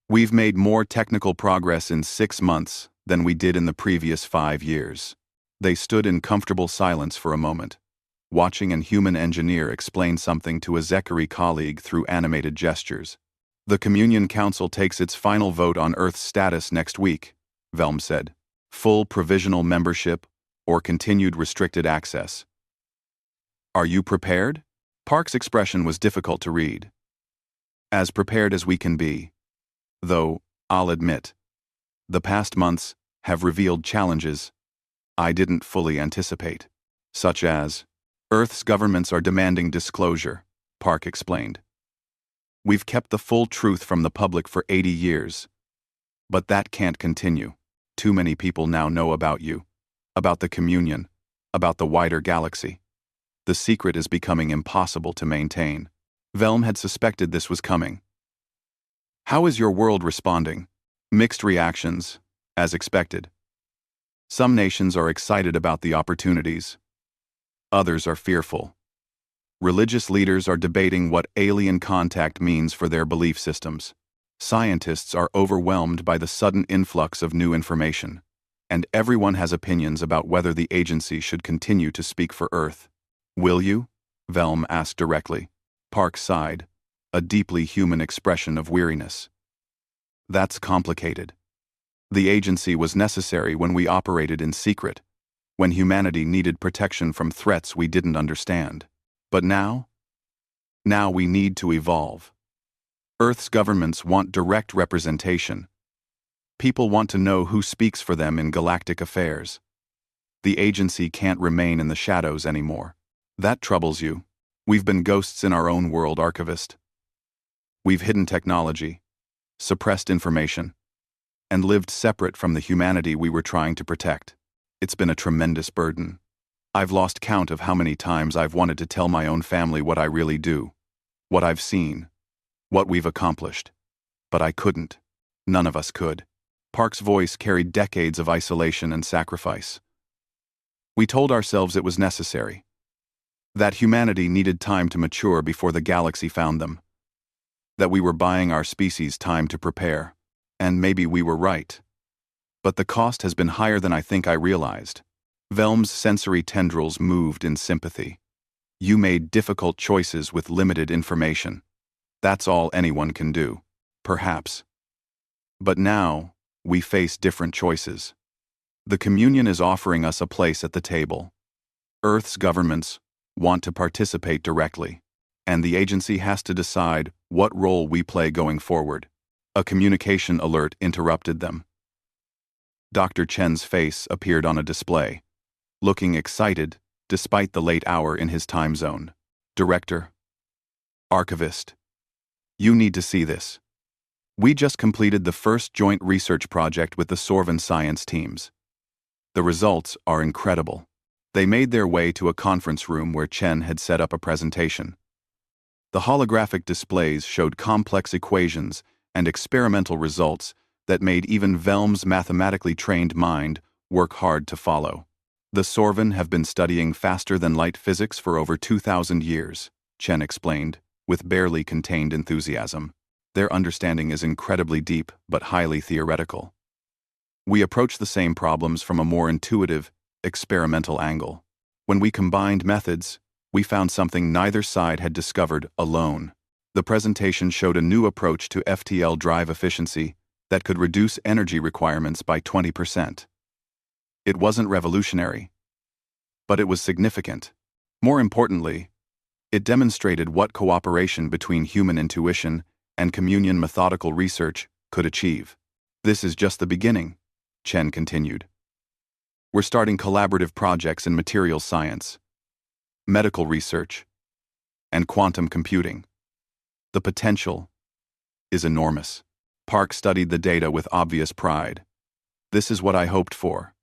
We've made more technical progress in 6 months than we did in the previous 5 years. They stood in comfortable silence for a moment, watching an human engineer explain something to a Zekari colleague through animated gestures. The Communion Council takes its final vote on Earth's status next week, Velm said. Full provisional membership or continued restricted access. Are you prepared? Park's expression was difficult to read. As prepared as we can be. Though, I'll admit, the past months have revealed challenges I didn't fully anticipate, such as, Earth's governments are demanding disclosure, Park explained. We've kept the full truth from the public for 80 years. But that can't continue. Too many people now know about you, about the Communion, about the wider galaxy. The secret is becoming impossible to maintain. Velm had suspected this was coming. How is your world responding? Mixed reactions, as expected. Some nations are excited about the opportunities. Others are fearful. Religious leaders are debating what alien contact means for their belief systems. Scientists are overwhelmed by the sudden influx of new information, and everyone has opinions about whether the agency should continue to speak for Earth. Will you? Velm asked directly. Park sighed, a deeply human expression of weariness. That's complicated. The agency was necessary when we operated in secret, when humanity needed protection from threats we didn't understand. But now? Now we need to evolve. Earth's governments want direct representation. People want to know who speaks for them in galactic affairs. The agency can't remain in the shadows anymore. That troubles you. We've been ghosts in our own world, Archivist. We've hidden technology, suppressed information, and lived separate from the humanity we were trying to protect. It's been a tremendous burden. I've lost count of how many times I've wanted to tell my own family what I really do, what I've seen, what we've accomplished. But I couldn't. None of us could. Park's voice carried decades of isolation and sacrifice. We told ourselves it was necessary, that humanity needed time to mature before the galaxy found them, that we were buying our species time to prepare, and maybe we were right. But the cost has been higher than I think I realized. Velm's sensory tendrils moved in sympathy. You made difficult choices with limited information. That's all anyone can do, perhaps. But now, we face different choices. The Communion is offering us a place at the table. Earth's governments want to participate directly, and the agency has to decide what role we play going forward. A communication alert interrupted them. Dr. Chen's face appeared on a display, looking excited despite the late hour in his time zone. Director, Archivist, you need to see this. We just completed the first joint research project with the Sorvan science teams. The results are incredible. They made their way to a conference room where Chen had set up a presentation. The holographic displays showed complex equations and experimental results that made even Velm's mathematically trained mind work hard to follow. The Sorvan have been studying faster-than-light physics for over 2,000 years, Chen explained, with barely contained enthusiasm. Their understanding is incredibly deep but highly theoretical. We approach the same problems from a more intuitive, experimental angle. When we combined methods, we found something neither side had discovered alone. The presentation showed a new approach to FTL drive efficiency that could reduce energy requirements by 20%. It wasn't revolutionary, but it was significant. More importantly, it demonstrated what cooperation between human intuition and Communion methodical research could achieve. This is just the beginning, Chen continued. We're starting collaborative projects in materials science, medical research, and quantum computing. The potential is enormous. Park studied the data with obvious pride. This is what I hoped for.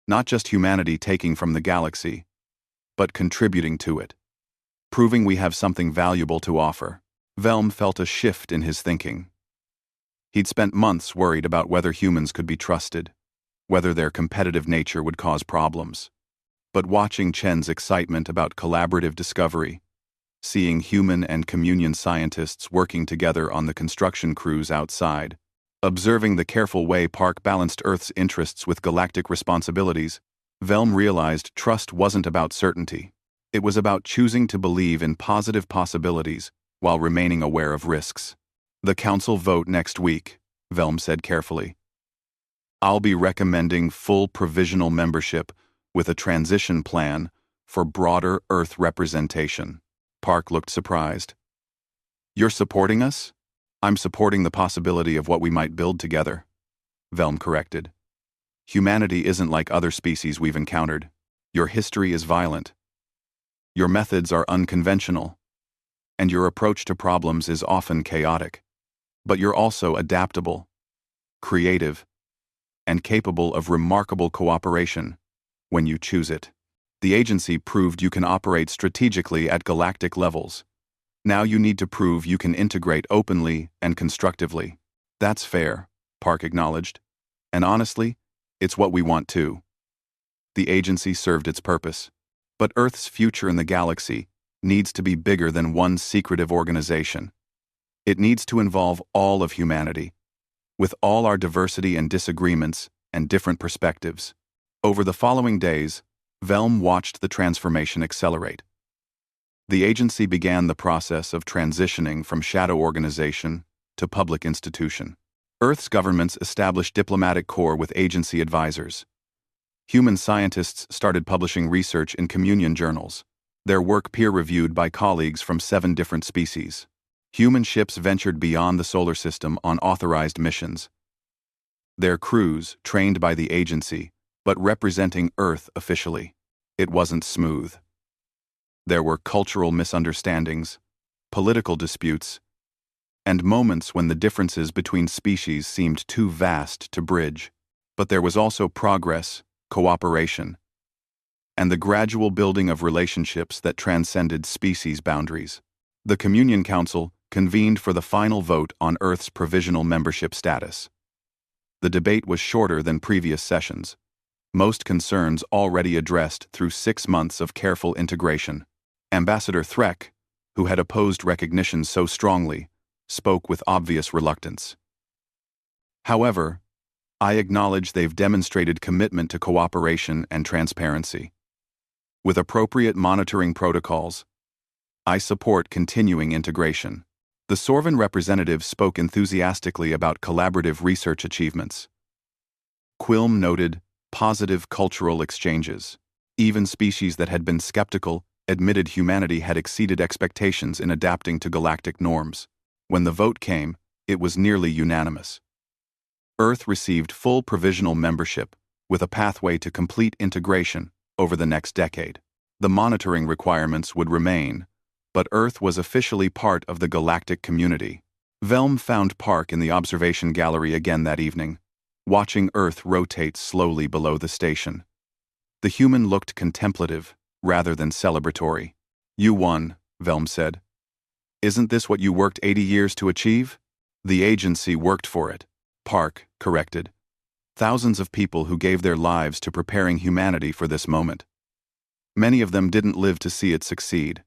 Not just humanity taking from the galaxy, but contributing to it. Proving we have something valuable to offer. Velm felt a shift in his thinking. He'd spent months worried about whether humans could be trusted, whether their competitive nature would cause problems. But watching Chen's excitement about collaborative discovery, seeing human and Communion scientists working together on the construction crews outside, observing the careful way Park balanced Earth's interests with galactic responsibilities, Velm realized trust wasn't about certainty. It was about choosing to believe in positive possibilities while remaining aware of risks. The Council vote next week, Velm said carefully. I'll be recommending full provisional membership with a transition plan for broader Earth representation. Park looked surprised. You're supporting us? I'm supporting the possibility of what we might build together, Velm corrected. Humanity isn't like other species we've encountered. Your history is violent. Your methods are unconventional. And your approach to problems is often chaotic. But you're also adaptable, creative, and capable of remarkable cooperation when you choose it. The agency proved you can operate strategically at galactic levels. Now you need to prove you can integrate openly and constructively. That's fair, Park acknowledged. And honestly, it's what we want too. The agency served its purpose. But Earth's future in the galaxy needs to be bigger than one secretive organization. It needs to involve all of humanity, with all our diversity and disagreements and different perspectives. Over the following days, Velm watched the transformation accelerate. The agency began the process of transitioning from shadow organization to public institution. Earth's governments established diplomatic corps with agency advisors. Human scientists started publishing research in communion journals, their work peer-reviewed by colleagues from 7 different species. Human ships ventured beyond the solar system on authorized missions. Their crews, trained by the agency, but representing Earth officially. It wasn't smooth. There were cultural misunderstandings, political disputes, and moments when the differences between species seemed too vast to bridge. But there was also progress, cooperation, and the gradual building of relationships that transcended species boundaries. The Communion Council convened for the final vote on Earth's provisional membership status. The debate was shorter than previous sessions, most concerns already addressed through 6 months of careful integration. Ambassador Threk, who had opposed recognition so strongly, spoke with obvious reluctance. However, I acknowledge they've demonstrated commitment to cooperation and transparency. With appropriate monitoring protocols, I support continuing integration. The Sorvan representative spoke enthusiastically about collaborative research achievements. Quilm noted positive cultural exchanges. Even species that had been skeptical admitted humanity had exceeded expectations in adapting to galactic norms. When the vote came, it was nearly unanimous. Earth received full provisional membership, with a pathway to complete integration over the next decade. The monitoring requirements would remain, but Earth was officially part of the galactic community. Velm found Park in the observation gallery again that evening, watching Earth rotate slowly below the station. The human looked contemplative, rather than celebratory. "You won," Velm said. "Isn't this what you worked 80 years to achieve?" "The agency worked for it," Park corrected. "Thousands of people who gave their lives to preparing humanity for this moment. Many of them didn't live to see it succeed.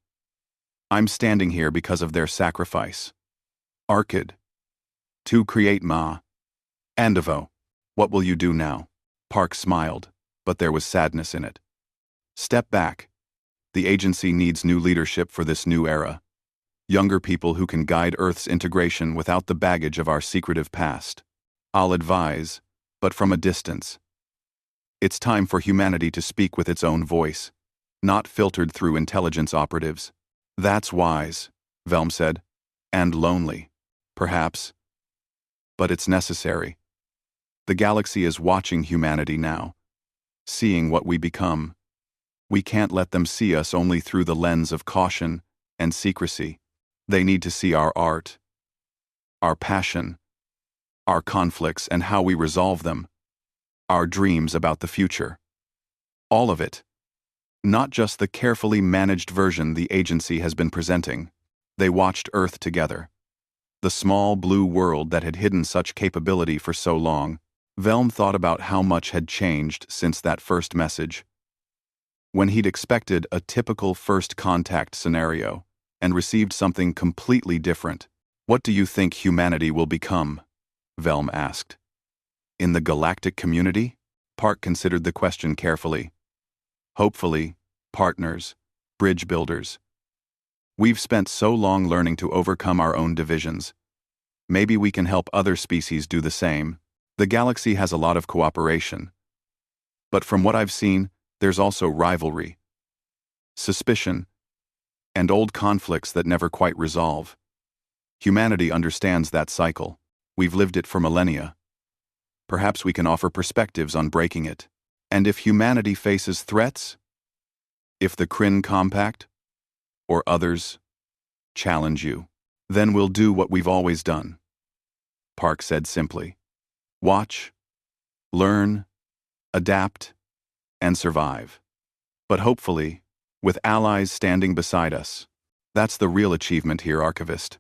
I'm standing here because of their sacrifice. Arkid. To create Ma. Andavo. What will you do now?" Park smiled, but there was sadness in it. "Step back. The agency needs new leadership for this new era. Younger people who can guide Earth's integration without the baggage of our secretive past. I'll advise, but from a distance. It's time for humanity to speak with its own voice, not filtered through intelligence operatives." "That's wise," Velm said. "And lonely, perhaps. But it's necessary. The galaxy is watching humanity now, seeing what we become. We can't let them see us only through the lens of caution and secrecy. They need to see our art, our passion, our conflicts and how we resolve them, our dreams about the future. All of it. Not just the carefully managed version the agency has been presenting." They watched Earth together. The small blue world that had hidden such capability for so long. Velm thought about how much had changed since that first message. When he'd expected a typical first contact scenario, and received something completely different. "What do you think humanity will become?" Velm asked. "In the galactic community?" Park considered the question carefully. "Hopefully, partners, bridge builders. We've spent so long learning to overcome our own divisions. Maybe we can help other species do the same. The galaxy has a lot of cooperation. But from what I've seen, there's also rivalry, suspicion, and old conflicts that never quite resolve. Humanity understands that cycle. We've lived it for millennia. Perhaps we can offer perspectives on breaking it. And if humanity faces threats? If the Kryn Compact, or others, challenge you, then we'll do what we've always done," Park said simply. "Watch, learn, adapt, and survive. But hopefully, with allies standing beside us. That's the real achievement here, Archivist.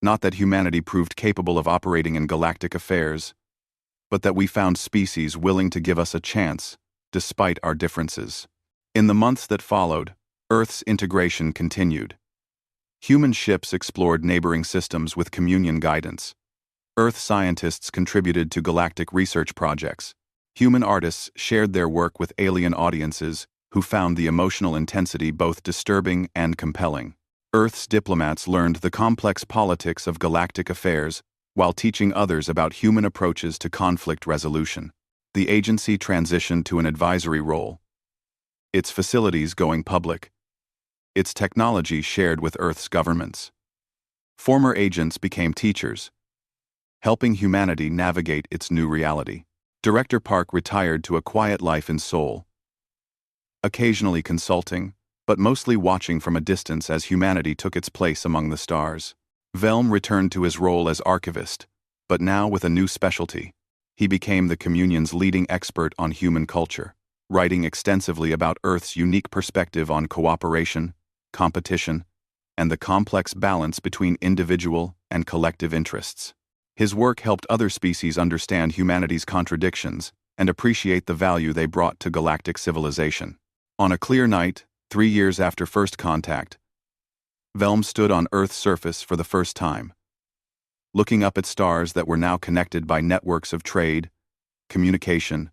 Not that humanity proved capable of operating in galactic affairs, but that we found species willing to give us a chance, despite our differences." In the months that followed, Earth's integration continued. Human ships explored neighboring systems with communion guidance. Earth scientists contributed to galactic research projects. Human artists shared their work with alien audiences who found the emotional intensity both disturbing and compelling. Earth's diplomats learned the complex politics of galactic affairs while teaching others about human approaches to conflict resolution. The agency transitioned to an advisory role, its facilities going public, its technology shared with Earth's governments. Former agents became teachers, helping humanity navigate its new reality. Director Park retired to a quiet life in Seoul, occasionally consulting, but mostly watching from a distance as humanity took its place among the stars. Velm returned to his role as archivist, but now with a new specialty. He became the Communion's leading expert on human culture, writing extensively about Earth's unique perspective on cooperation, competition, and the complex balance between individual and collective interests. His work helped other species understand humanity's contradictions and appreciate the value they brought to galactic civilization. On a clear night, 3 years after first contact, Velm stood on Earth's surface for the first time, looking up at stars that were now connected by networks of trade, communication,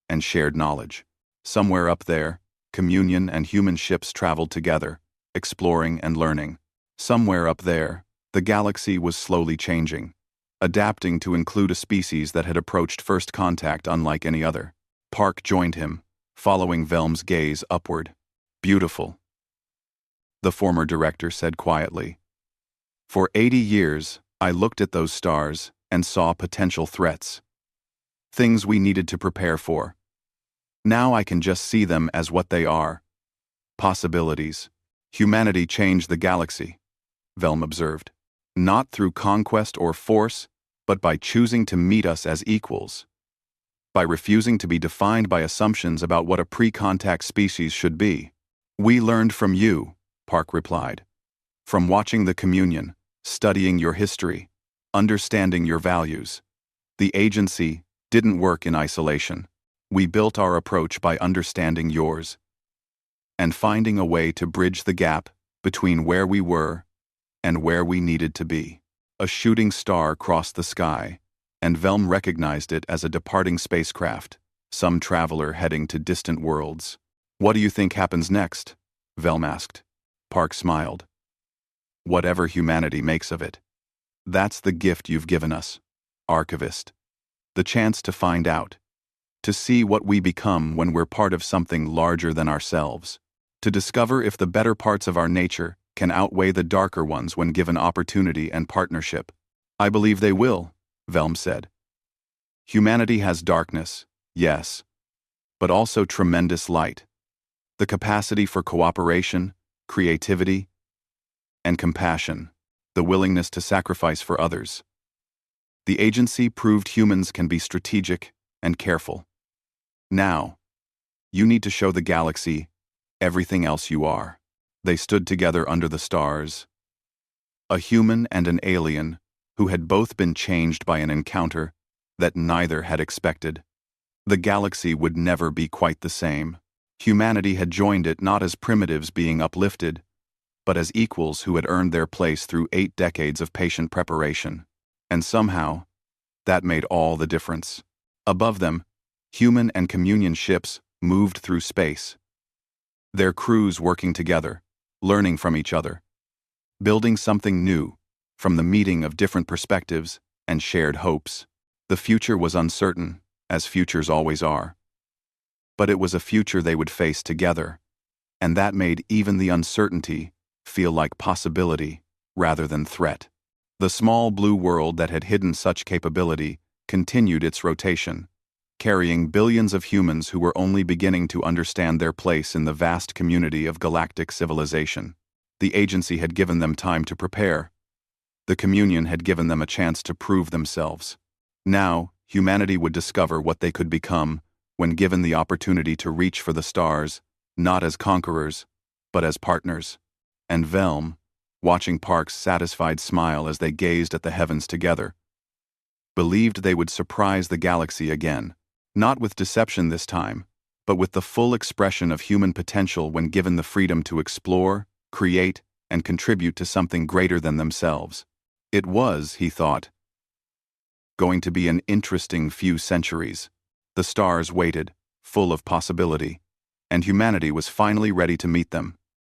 and shared knowledge. Somewhere up there, communion and human ships traveled together, exploring and learning. Somewhere up there, the galaxy was slowly changing, adapting to include a species that had approached first contact unlike any other. Park joined him, following Velm's gaze upward. "Beautiful," the former director said quietly. "For 80 years, I looked at those stars and saw potential threats. Things we needed to prepare for. Now I can just see them as what they are. Possibilities. Humanity changed the galaxy," Velm observed. "Not through conquest or force, but by choosing to meet us as equals. By refusing to be defined by assumptions about what a pre-contact species should be." "We learned from you," Park replied. "From watching the communion, studying your history, understanding your values. The agency didn't work in isolation. We built our approach by understanding yours and finding a way to bridge the gap between where we were and where we needed to be." A shooting star crossed the sky, and Velm recognized it as a departing spacecraft, some traveler heading to distant worlds. "What do you think happens next?" Velm asked. Park smiled. "Whatever humanity makes of it. That's the gift you've given us, Archivist. The chance to find out. To see what we become when we're part of something larger than ourselves. To discover if the better parts of our nature can outweigh the darker ones when given opportunity and partnership." "I believe they will," Velm said. "Humanity has darkness, yes, but also tremendous light. The capacity for cooperation, creativity, and compassion, the willingness to sacrifice for others. The agency proved humans can be strategic and careful. Now, you need to show the galaxy everything else you are." They stood together under the stars, a human and an alien who had both been changed by an encounter that neither had expected. The galaxy would never be quite the same. Humanity had joined it not as primitives being uplifted, but as equals who had earned their place through 8 decades of patient preparation. And somehow, that made all the difference. Above them, human and communion ships moved through space, their crews working together, learning from each other, building something new from the meeting of different perspectives and shared hopes. The future was uncertain, as futures always are. But it was a future they would face together, and that made even the uncertainty feel like possibility rather than threat. The small blue world that had hidden such capability continued its rotation, carrying billions of humans who were only beginning to understand their place in the vast community of galactic civilization. The agency had given them time to prepare. The communion had given them a chance to prove themselves. Now, humanity would discover what they could become when given the opportunity to reach for the stars, not as conquerors, but as partners. And Velm, watching Park's satisfied smile as they gazed at the heavens together, believed they would surprise the galaxy again. Not with deception this time, but with the full expression of human potential when given the freedom to explore, create, and contribute to something greater than themselves. It was, he thought, going to be an interesting few centuries. The stars waited, full of possibility, and humanity was finally ready to meet them.